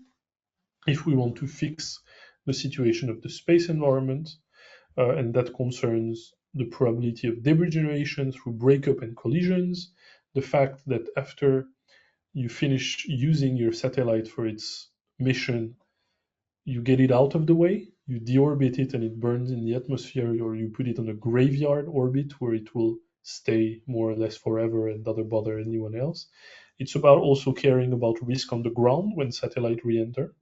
if we want to fix the situation of the space environment, and that concerns the probability of debris generation through breakup and collisions, the fact that after you finish using your satellite for its mission, you get it out of the way, you deorbit it and it burns in the atmosphere, or you put it on a graveyard orbit where it will stay more or less forever and not bother anyone else. It's about also caring about risk on the ground when satellite re-enter,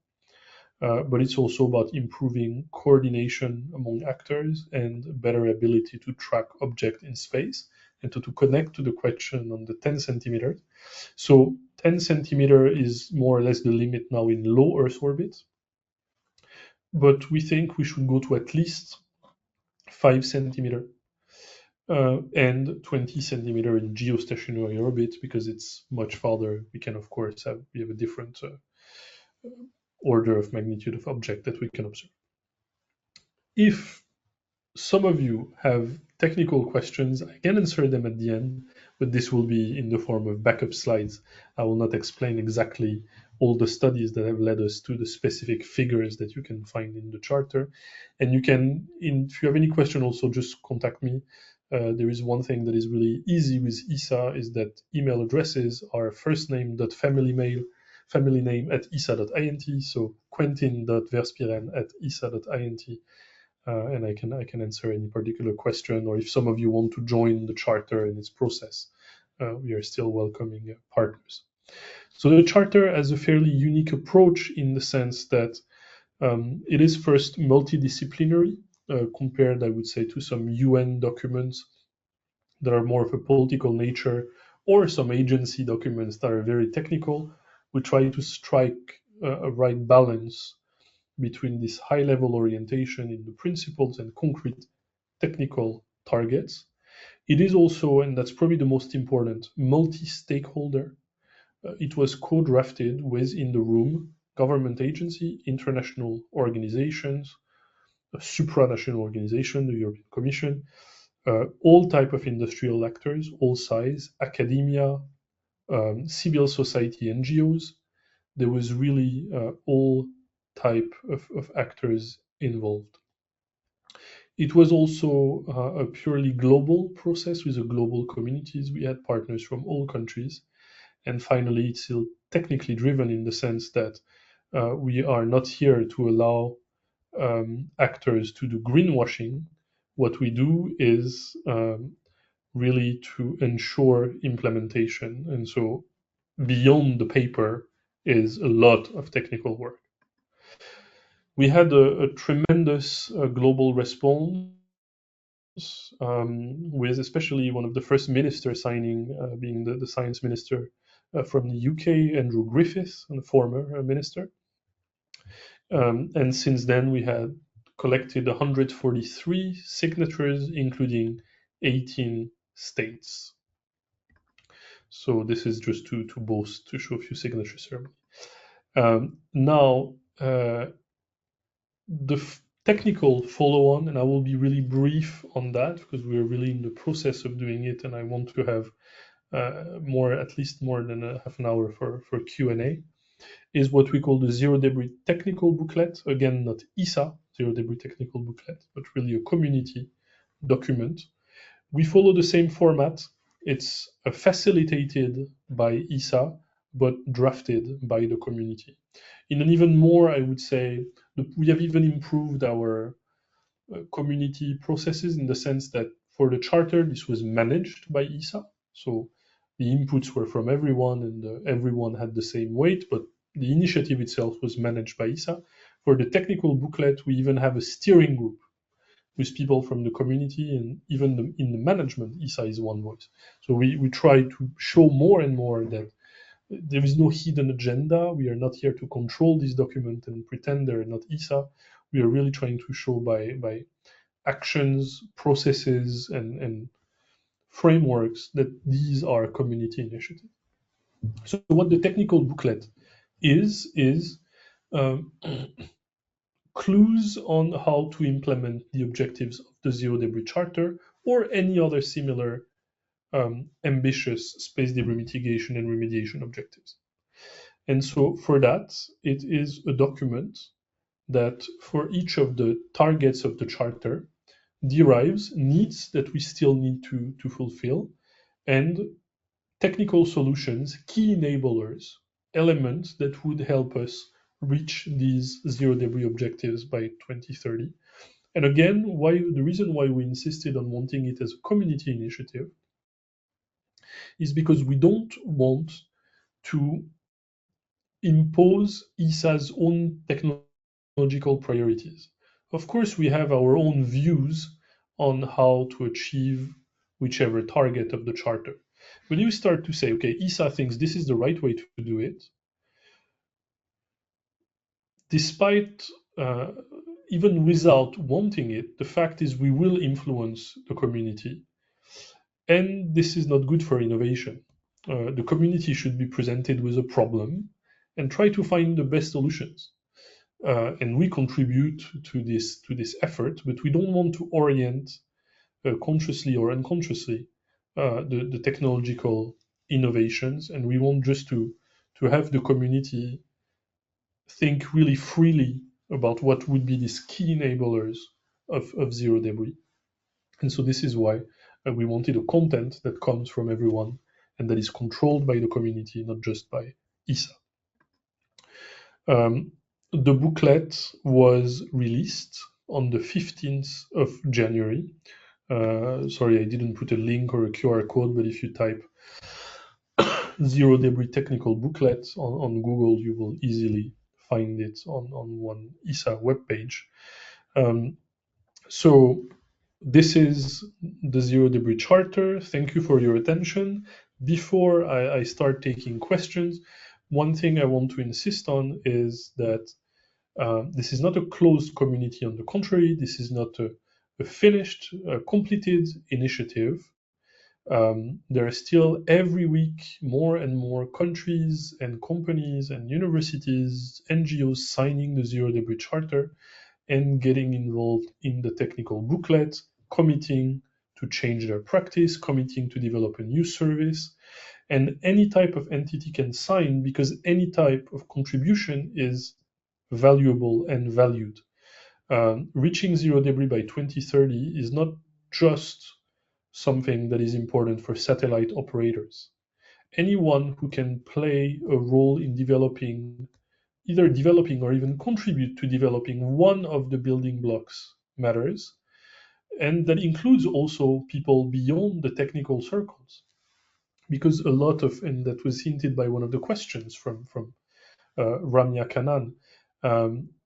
but it's also about improving coordination among actors and better ability to track objects in space, and to connect to the question on the 10 centimeters. So 10 centimeter is more or less the limit now in low Earth orbit, but we think we should go to at least 5 centimeter and 20 centimeter in geostationary orbit, because it's much farther. We can, of course, have a different order of magnitude of object that we can observe. If some of you have technical questions, I can answer them at the end, but this will be in the form of backup slides. I will not explain exactly all the studies that have led us to the specific figures that you can find in the charter. And you can, if you have any question, also just contact me. There is one thing that is really easy with ESA, is that email addresses are first name dot family name at esa.int, so quentin.verspieren at esa.int. And I can answer any particular question, or if some of you want to join the charter and its process, we are still welcoming partners. So the charter has a fairly unique approach in the sense that it is first multidisciplinary, compared, I would say, to some UN documents that are more of a political nature, or some agency documents that are very technical. We try to strike a right balance between this high-level orientation in the principles and concrete technical targets. It is also, and that's probably the most important, multi-stakeholder. It was co-drafted with, in the room, government agency, international organizations, a supranational organization, the European Commission, all type of industrial actors, all size, academia, civil society, NGOs. There was really all type of actors involved. It was also a purely global process with a global communities. We had partners from all countries. And finally, it's still technically driven in the sense that we are not here to allow actors to do greenwashing. What we do is really to ensure implementation. And so beyond the paper is a lot of technical work. We had a tremendous global response with especially one of the first ministers signing, being the science minister from the UK, Andrew Griffiths, a former minister. And since then, we had collected 143 signatures, including 18 states. So this is just to boast, to show a few signature ceremony. Now, the technical follow-on, and I will be really brief on that because we're really in the process of doing it, and I want to have at least more than a half an hour for Q&A, is what we call the Zero Debris Technical Booklet. Again, not ESA, Zero Debris Technical Booklet, but really a community document. We follow the same format. It's facilitated by ESA, but drafted by the community. In an even more, I would say, we have even improved our community processes in the sense that for the charter, this was managed by ESA. So the inputs were from everyone and everyone had the same weight, but the initiative itself was managed by ESA. For the technical booklet, we even have a steering group with people from the community, and even in the management, ESA is one voice. So we try to show more and more that there is no hidden agenda. We are not here to control this document and pretend they're not ESA. We are really trying to show by actions, processes, and frameworks that these are community initiatives. So what the technical booklet is clues on how to implement the objectives of the Zero Debris Charter or any other similar ambitious space debris mitigation and remediation objectives. And so for that, it is a document that for each of the targets of the charter derives needs that we still need to fulfill and technical solutions, key enablers, elements that would help us reach these zero debris objectives by 2030. And again, the reason why we insisted on wanting it as a community initiative is because we don't want to impose ESA's own technological priorities. Of course, we have our own views on how to achieve whichever target of the charter. When you start to say, okay, ESA thinks this is the right way to do it, despite even without wanting it, the fact is we will influence the community. And this is not good for innovation. The community should be presented with a problem and try to find the best solutions. And we contribute to this effort, but we don't want to orient consciously or unconsciously the technological innovations, and we want just to have the community think really freely about what would be these key enablers of zero debris. And so this is why we wanted a content that comes from everyone and that is controlled by the community, not just by ESA. The booklet was released on the 15th of January. Sorry, I didn't put a link or a QR code, but if you type Zero Debris Technical Booklet on Google, you will easily find it on one ESA webpage. So this is the Zero Debris Charter. Thank you for your attention. Before I start taking questions, one thing I want to insist on is that this is not a closed community. On the contrary, this is not a finished, completed initiative. There are still every week more and more countries and companies and universities, NGOs signing the Zero Debris Charter and getting involved in the technical booklet, committing to change their practice, committing to develop a new service. And any type of entity can sign because any type of contribution is valuable and valued. Reaching zero debris by 2030 is not just something that is important for satellite operators. Anyone who can play a role in either developing or even contribute to developing one of the building blocks matters. And that includes also people beyond the technical circles. Because a lot of, and that was hinted by one of the questions from Ramya Kannan,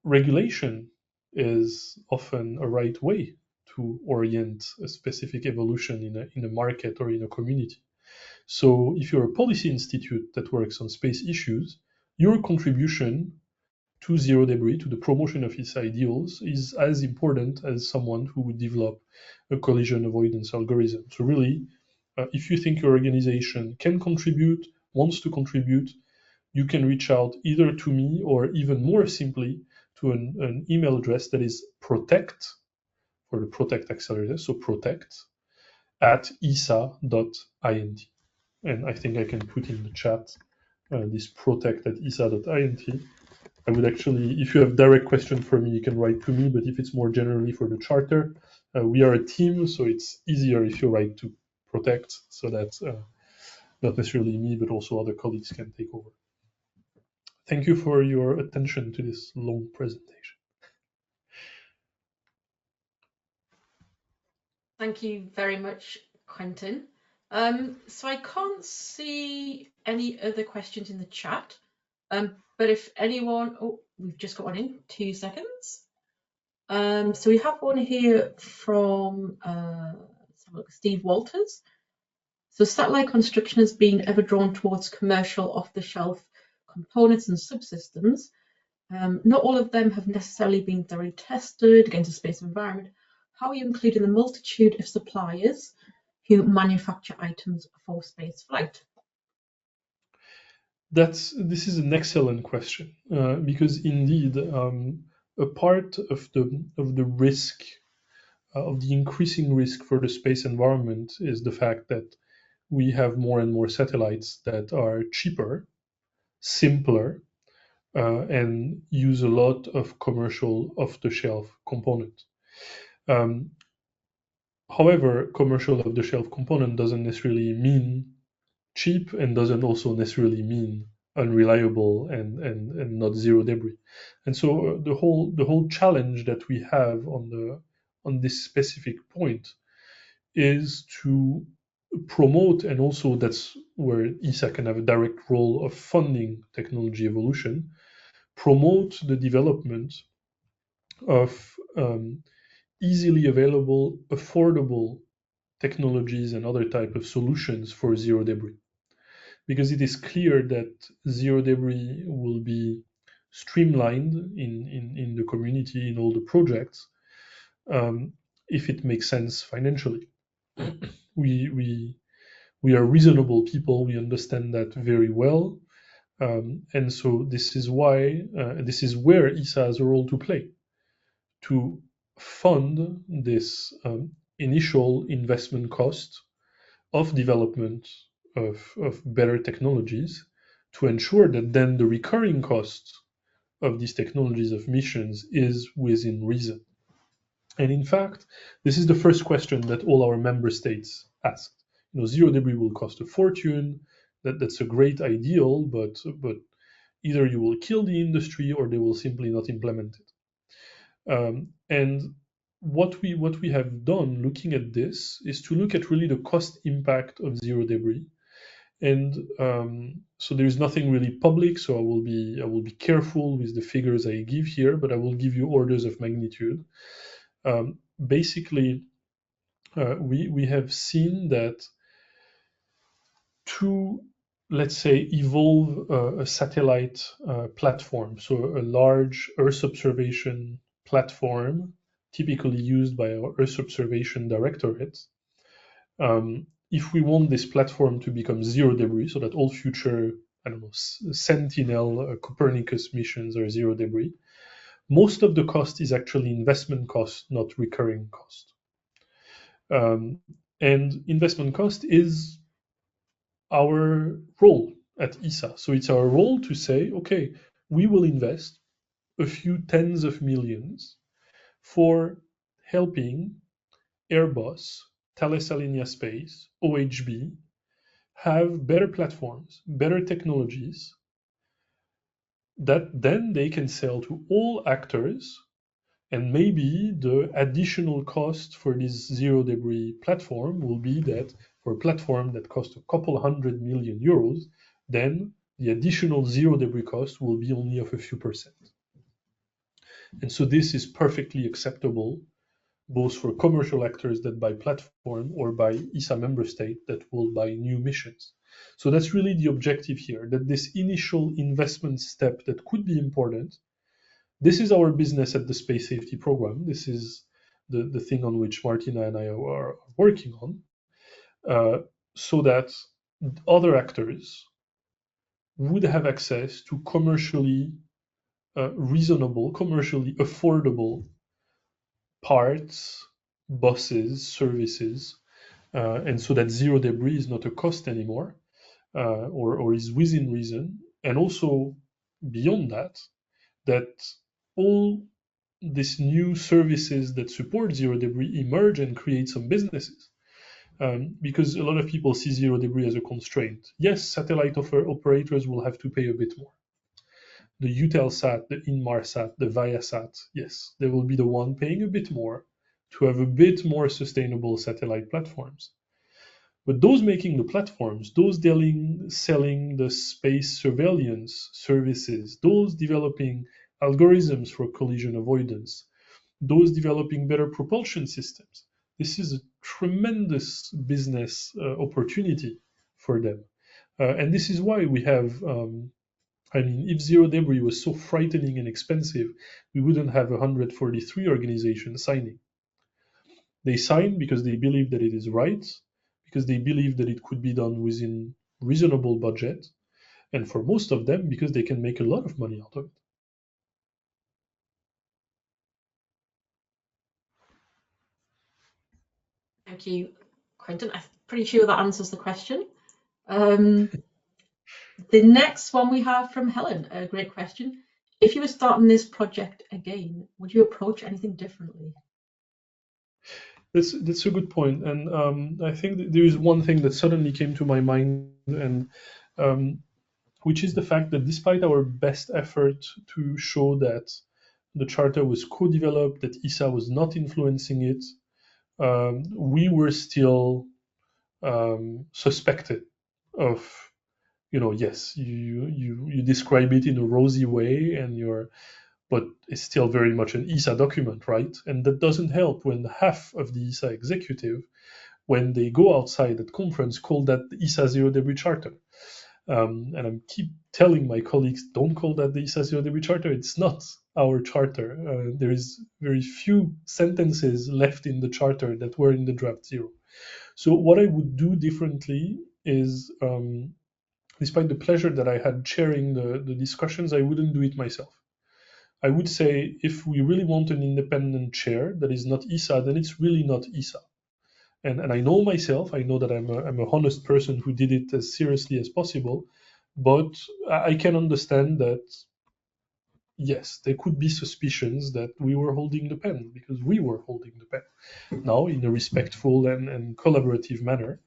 regulation is often a right way to orient a specific evolution in a market or in a community. So if you're a policy institute that works on space issues, your contribution to zero debris, to the promotion of its ideals, is as important as someone who would develop a collision avoidance algorithm. So really, if you think your organization can contribute, wants to contribute, you can reach out either to me or even more simply to an email address that is protect, for the Protect Accelerator, so protect @esa.int. And I think I can put in the chat this protect @esa.int. I would actually, if you have direct questions for me, you can write to me, but if it's more generally for the charter, we are a team, so it's easier if you write to protect, so that not necessarily me, but also other colleagues can take over. Thank you for your attention to this long presentation. Thank you very much, Quentin. So I can't see any other questions in the chat, but if anyone, oh, we've just got one in, 2 seconds. So we have one here from let's have a look, Steve Walters. So satellite construction has been ever drawn towards commercial off-the-shelf components and subsystems. Not all of them have necessarily been thoroughly tested against the space environment. How are you including the multitude of suppliers who manufacture items for space flight? This is an excellent question, because indeed a part of the risk, of the increasing risk for the space environment, is the fact that we have more and more satellites that are cheaper, simpler, and use a lot of commercial off-the-shelf components. However, commercial off-the-shelf component doesn't necessarily mean cheap, and doesn't also necessarily mean unreliable and not zero debris. And so the whole challenge that we have on this specific point is to promote, and also that's where ESA can have a direct role of funding technology evolution, promote the development of easily available, affordable technologies and other type of solutions for zero debris. Because it is clear that zero debris will be streamlined in the community, in all the projects, if it makes sense financially. We are reasonable people, we understand that very well, and so this is where ESA has a role to play, to fund this initial investment cost of development of better technologies, to ensure that then the recurring cost of these technologies, of missions, is within reason. And in fact, this is the first question that all our member states asked. Zero debris will cost a fortune. That's a great ideal, but either you will kill the industry or they will simply not implement it. And what we have done looking at this is to look at really the cost impact of zero debris. And so there is nothing really public, so I will be careful with the figures I give here, but I will give you orders of magnitude. Basically, we have seen that to let's say, evolve a satellite platform, so a large Earth observation platform, typically used by our Earth observation directorate. If we want this platform to become zero debris, so that all future, I don't know, Sentinel, Copernicus missions are zero debris, most of the cost is actually investment cost, not recurring cost. And investment cost is our role at ESA. So it's our role to say, okay, we will invest a few tens of millions for helping Airbus, Thales Alenia Space, OHB have better platforms, better technologies that then they can sell to all actors. And maybe the additional cost for this zero debris platform will be that for a platform that costs a couple €100 million, then the additional zero debris cost will be only of a few percent. And so this is perfectly acceptable, both for commercial actors that buy platform or by ESA member state that will buy new missions. So that's really the objective here, that this initial investment step that could be important. This is our business at the Space Safety Program. This is the thing on which Martina and I are working on, so that other actors would have access to commercially reasonable, commercially affordable parts, buses, services, and so that zero debris is not a cost anymore, or is within reason. And also beyond that, that all these new services that support zero debris emerge and create some businesses. Because a lot of people see zero debris as a constraint. Yes, satellite operators will have to pay a bit more. The Eutelsat, the Inmarsat, the Viasat, yes, they will be the one paying a bit more to have a bit more sustainable satellite platforms. But those making the platforms, those selling the space surveillance services, those developing algorithms for collision avoidance, those developing better propulsion systems, this is a tremendous business opportunity for them. And this is why we have, if zero debris was so frightening and expensive, we wouldn't have 143 organizations signing. They sign because they believe that it is right, because they believe that it could be done within reasonable budget, and for most of them, because they can make a lot of money out of it. Thank you, Quentin. I'm pretty sure that answers the question. The next one we have from Helen, a great question. If you were starting this project again, would you approach anything differently? That's a good point, and I think there is one thing that suddenly came to my mind, and which is the fact that despite our best effort to show that the charter was co-developed, that ESA was not influencing it, we were still suspected of, yes, you describe it in a rosy way, but it's still very much an ESA document, right? And that doesn't help when half of the ESA executive, when they go outside at conference, call that the ESA Zero Debris Charter. And I keep telling my colleagues, don't call that the ESA Zero Debris Charter. It's not our charter. There is very few sentences left in the charter that were in the draft zero. So what I would do differently is, despite the pleasure that I had chairing the discussions, I wouldn't do it myself. I would say if we really want an independent chair that is not ESA, then it's really not ESA. And I know myself, I know that I'm a honest person who did it as seriously as possible, but I can understand that, yes, there could be suspicions that we were holding the pen, because we were holding the pen, now in a respectful and collaborative manner.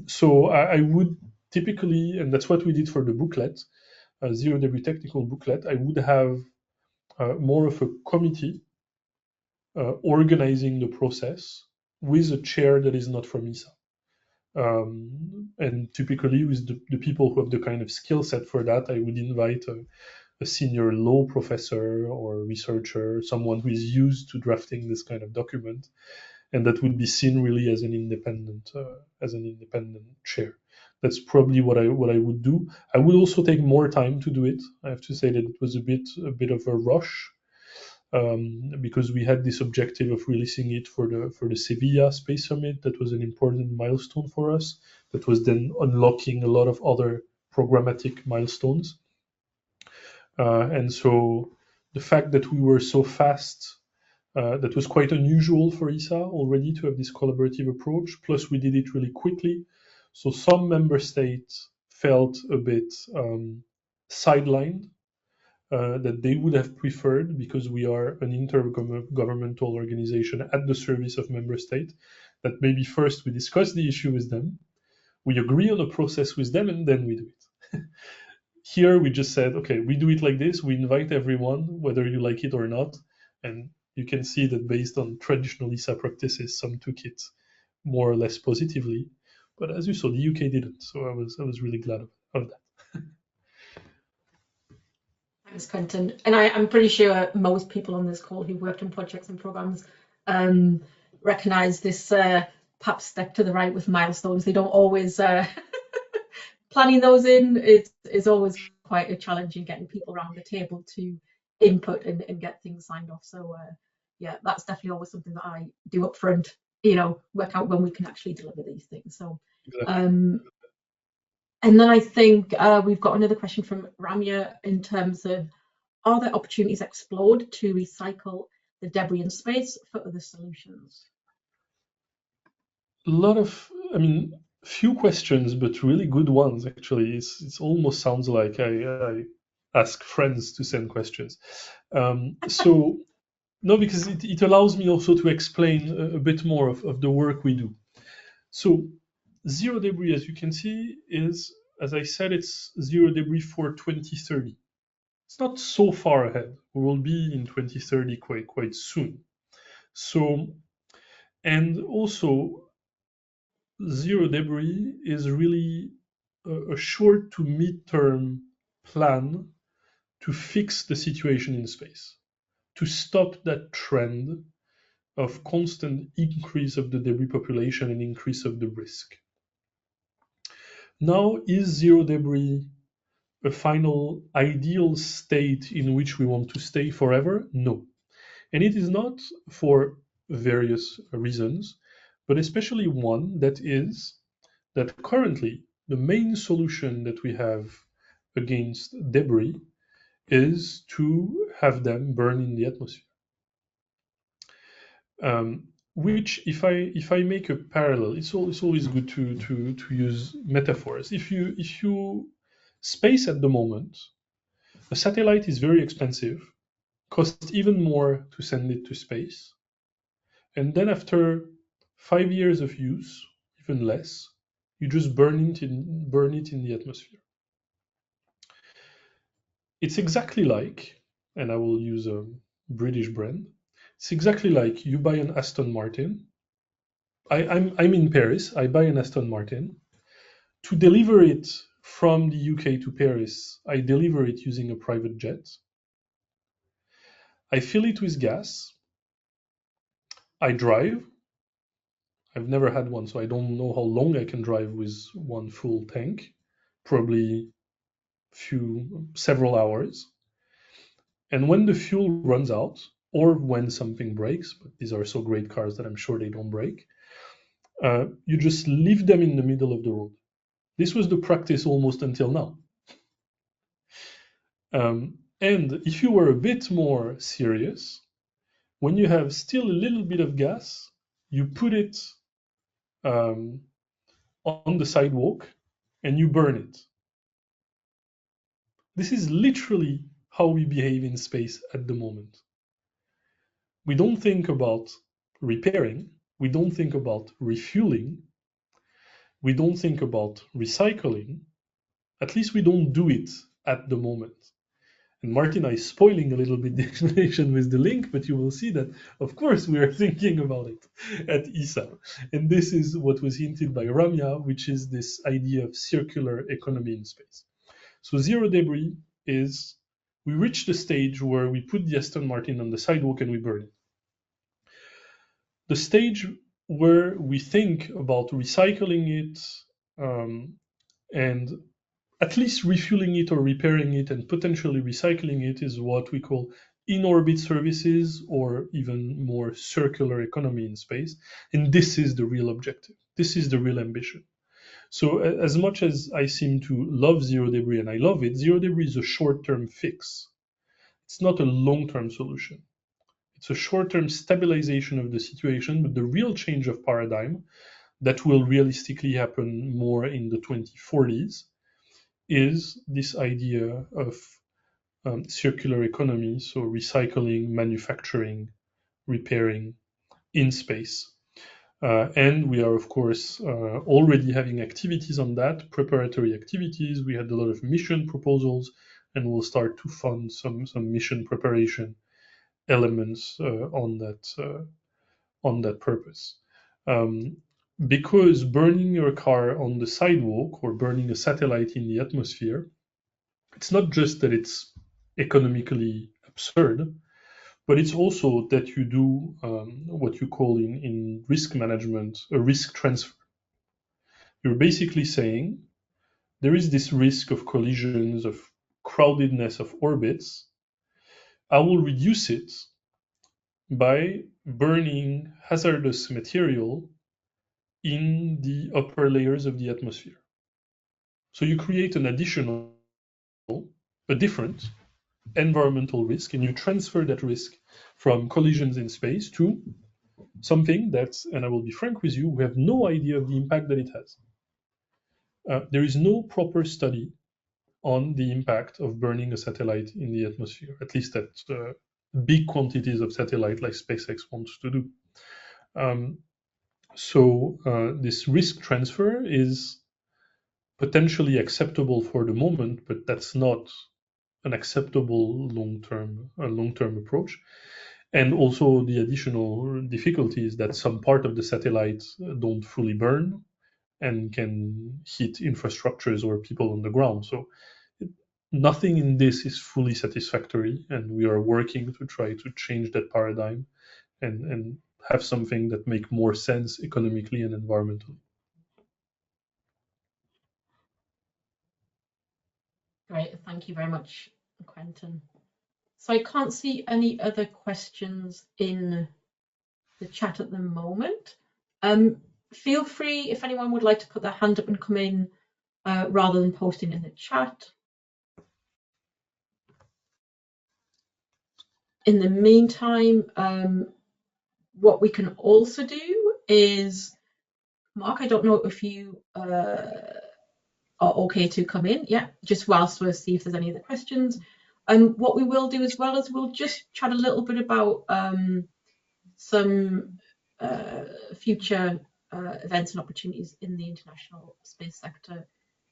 So I would typically, and that's what we did for the booklet, Zero Debris Technical Booklet, I would have more of a committee organizing the process with a chair that is not from ESA. And typically with the people who have the kind of skill set for that, I would invite a senior law professor or researcher, someone who is used to drafting this kind of document, and that would be seen really as an independent chair. That's probably what I would do. I would also take more time to do it. I have to say that it was a bit of a rush, because we had this objective of releasing it for the Sevilla Space Summit. That was an important milestone for us. That was then unlocking a lot of other programmatic milestones. And so the fact that we were so fast, that was quite unusual for ESA already to have this collaborative approach. Plus, we did it really quickly. So some member states felt a bit sidelined, that they would have preferred, because we are an intergovernmental organization at the service of member state, that maybe first we discuss the issue with them, we agree on a process with them, and then we do it. Here we just said, okay, we do it like this, we invite everyone, whether you like it or not, and you can see that based on traditional ESA practices, some took it more or less positively, but as you saw, the UK didn't, so I was really glad of that. Thanks, Quentin. And I'm pretty sure most people on this call who worked on projects and programs recognise this perhaps step to the right with milestones. They don't always planning those in. It's always quite a challenge in getting people around the table to input and get things signed off. So yeah, that's definitely always something that I do up front, work out when we can actually deliver these things. So and then I think we've got another question from Ramya in terms of, are there opportunities explored to recycle the debris in space for other solutions? A lot of, few questions, but really good ones, actually. It almost sounds like I ask friends to send questions. So, no, because it allows me also to explain a bit more of the work we do. So, zero debris, as you can see, is, as I said, it's zero debris for 2030. It's not so far ahead. We will be in 2030 quite soon. So, and also, zero debris is really a short to mid-term plan to fix the situation in space, to stop that trend of constant increase of the debris population and increase of the risk. Now, is zero debris a final ideal state in which we want to stay forever? No. And it is not, for various reasons, but especially one, that is that currently the main solution that we have against debris is to have them burn in the atmosphere. Which, if I make a parallel, it's always good to use metaphors. If you space at the moment, a satellite is very expensive, costs even more to send it to space, and then after 5 years of use, even less, you just burn it in the atmosphere. It's exactly like, and I will use a British brand, it's exactly like you buy an Aston Martin. I'm in Paris, I buy an Aston Martin. To deliver it from the UK to Paris, I deliver it using a private jet. I fill it with gas. I drive. I've never had one, so I don't know how long I can drive with one full tank. Probably several hours. And when the fuel runs out, or when something breaks, but these are so great cars that I'm sure they don't break, you just leave them in the middle of the road. This was the practice almost until now. And if you were a bit more serious, when you have still a little bit of gas, you put it on the sidewalk and you burn it. This is literally how we behave in space at the moment. We don't think about repairing, we don't think about refueling, we don't think about recycling. At least we don't do it at the moment. And Martina is spoiling a little bit the explanation with the link, but you will see that, of course, we are thinking about it at ESA. And this is what was hinted by Ramya, which is this idea of circular economy in space. So zero debris is, we reach the stage where we put the Aston Martin on the sidewalk and we burn it. The stage where we think about recycling it, and at least refueling it or repairing it and potentially recycling it is what we call in-orbit services, or even more circular economy in space. And this is the real objective. This is the real ambition. So as much as I seem to love zero debris, and I love it, zero debris is a short-term fix. It's not a long-term solution. It's a short-term stabilization of the situation, but the real change of paradigm that will realistically happen more in the 2040s is this idea of circular economy, so recycling, manufacturing, repairing in space. And we are, of course, already having activities on that, preparatory activities. We had a lot of mission proposals, and we'll start to fund some mission preparation elements on that purpose. Because burning your car on the sidewalk or burning a satellite in the atmosphere, it's not just that it's economically absurd, but it's also that you do what you call in risk management a risk transfer. You're basically saying there is this risk of collisions, of crowdedness of orbits. I will reduce it by burning hazardous material in the upper layers of the atmosphere. So you create an additional, a different environmental risk, and you transfer that risk from collisions in space to something that, and I will be frank with you, we have no idea of the impact that it has. There is no proper study on the impact of burning a satellite in the atmosphere, at least at big quantities of satellite like SpaceX wants to do. So this risk transfer is potentially acceptable for the moment, but that's not an acceptable long-term approach. And also the additional difficulty is that some part of the satellite don't fully burn and can hit infrastructures or people on the ground. So nothing in this is fully satisfactory, and we are working to try to change that paradigm and have something that make more sense economically and environmentally. Great, thank you very much, Quentin. So I can't see any other questions in the chat at the moment. Feel free, if anyone would like to put their hand up and come in rather than posting in the chat. In the meantime, what we can also do is, Mark, I don't know if you are okay to come in. Yeah, just whilst we'll see if there's any other questions. What we will do as well is we'll just chat a little bit about some future events and opportunities in the International Space Sector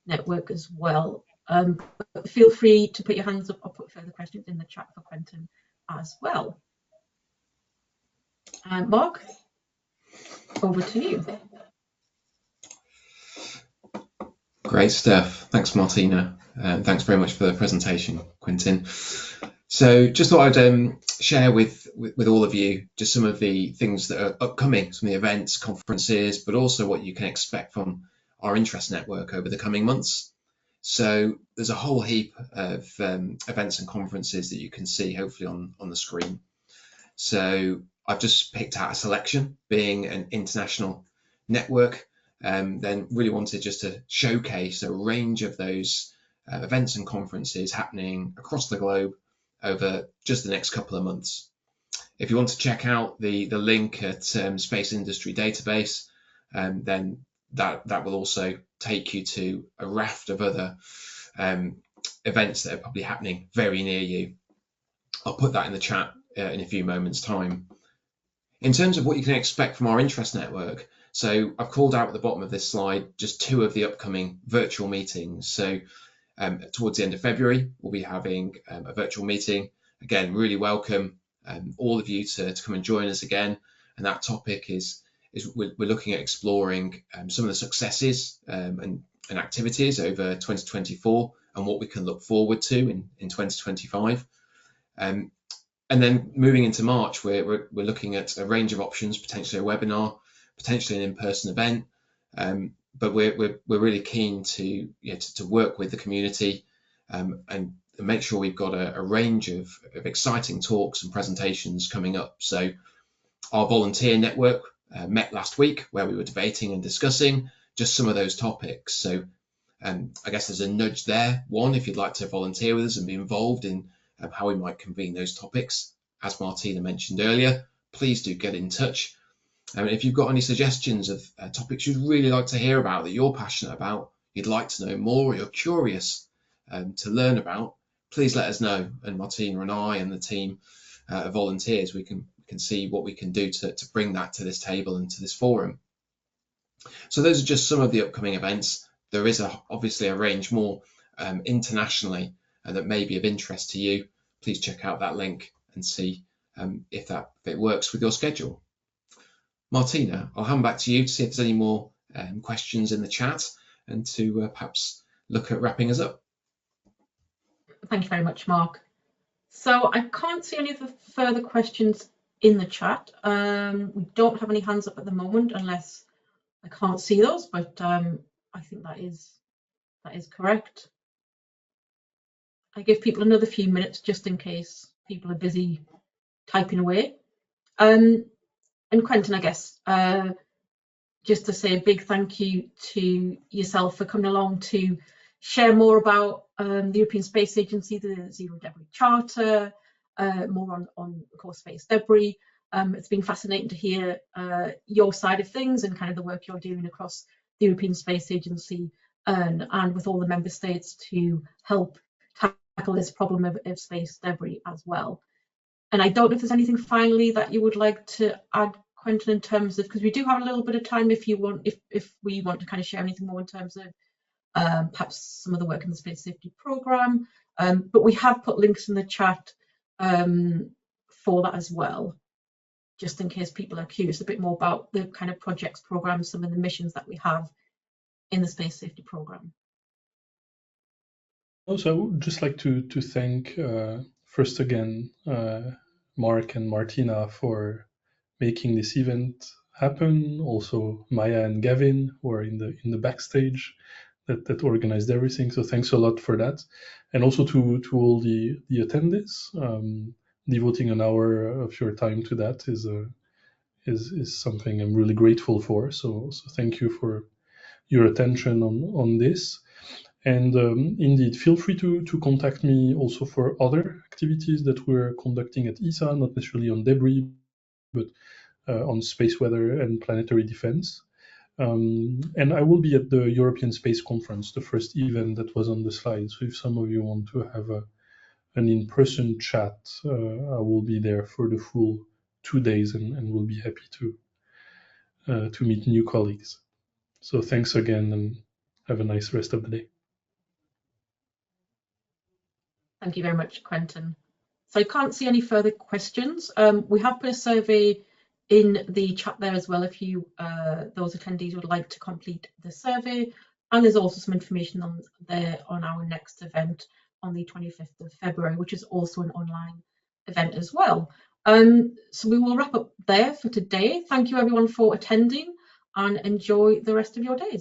Network as well. Feel free to put your hands up or put further questions in the chat for Quentin as well. Mark, over to you. Great stuff. Thanks, Martina. Thanks very much for the presentation, Quentin. So just thought I'd share with all of you just some of the things that are upcoming, some of the events, conferences, but also what you can expect from our interest network over the coming months. So there's a whole heap of events and conferences that you can see hopefully on the screen. So I've just picked out a selection, being an international network, then really wanted just to showcase a range of those events and conferences happening across the globe over just the next couple of months. If you want to check out the link at Space Industry Database, then that will also take you to a raft of other events that are probably happening very near you. I'll put that in the chat in a few moments' time. In terms of what you can expect from our interest network, so I've called out at the bottom of this slide just two of the upcoming virtual meetings. So towards the end of February, we'll be having a virtual meeting. Again, really welcome all of you to come and join us again. And that topic is we're looking at exploring some of the successes and activities over 2024 and what we can look forward to in 2025. And then moving into March, we're looking at a range of options, potentially a webinar, potentially an in-person event. but we're really keen to work with the community and make sure we've got a range of exciting talks and presentations coming up. So our volunteer network met last week, where we were debating and discussing just some of those topics. So I guess there's a nudge there. One, if you'd like to volunteer with us and be involved in how we might convene those topics, as Martina mentioned earlier, please do get in touch. If you've got any suggestions of topics you'd really like to hear about, that you're passionate about, you'd like to know more, or you're curious to learn about, please let us know. And Martina and I and the team of volunteers, we can see what we can do to bring that to this table and to this forum. So those are just some of the upcoming events. There is obviously a range more internationally that may be of interest to you. Please check out that link and see if it works with your schedule. Martina, I'll hand back to you to see if there's any more questions in the chat and to perhaps look at wrapping us up. Thank you very much, Mark. So I can't see any of the further questions in the chat. We don't have any hands up at the moment, unless I can't see those, but I think that is correct. I give people another few minutes just in case people are busy typing away. And Quentin, I guess, just to say a big thank you to yourself for coming along to share more about the European Space Agency, the Zero Debris Charter, more on of course, space debris. It's been fascinating to hear your side of things and kind of the work you're doing across the European Space Agency and with all the member states to help tackle this problem of space debris as well. And I don't know if there's anything finally that you would like to add, Quentin, in terms of, because we do have a little bit of time if you want, if we want to kind of share anything more in terms of perhaps some of the work in the space safety program. But we have put links in the chat for that as well, just in case people are curious a bit more about the kind of projects, programs, some of the missions that we have in the space safety program. Also, I would just like to thank first again Mark and Martina for making this event happen. Also Maya and Gavin, who are in the backstage that organized everything. So thanks a lot for that, and also to all the attendees. Devoting an hour of your time to that is something I'm really grateful for. So thank you for your attention on this. And indeed, feel free to contact me also for other activities that we're conducting at ESA, not necessarily on debris, but on space weather and planetary defense. And I will be at the European Space Conference, the first event that was on the slide. So if some of you want to have an in-person chat, I will be there for the full 2 days and will be happy to meet new colleagues. So thanks again and have a nice rest of the day. Thank you very much, Quentin. So I can't see any further questions. We have put a survey in the chat there as well if you those attendees would like to complete the survey, and there's also some information on there on our next event on the 25th of February, which is also an online event as well. So we will wrap up there for today. Thank you everyone for attending and enjoy the rest of your days.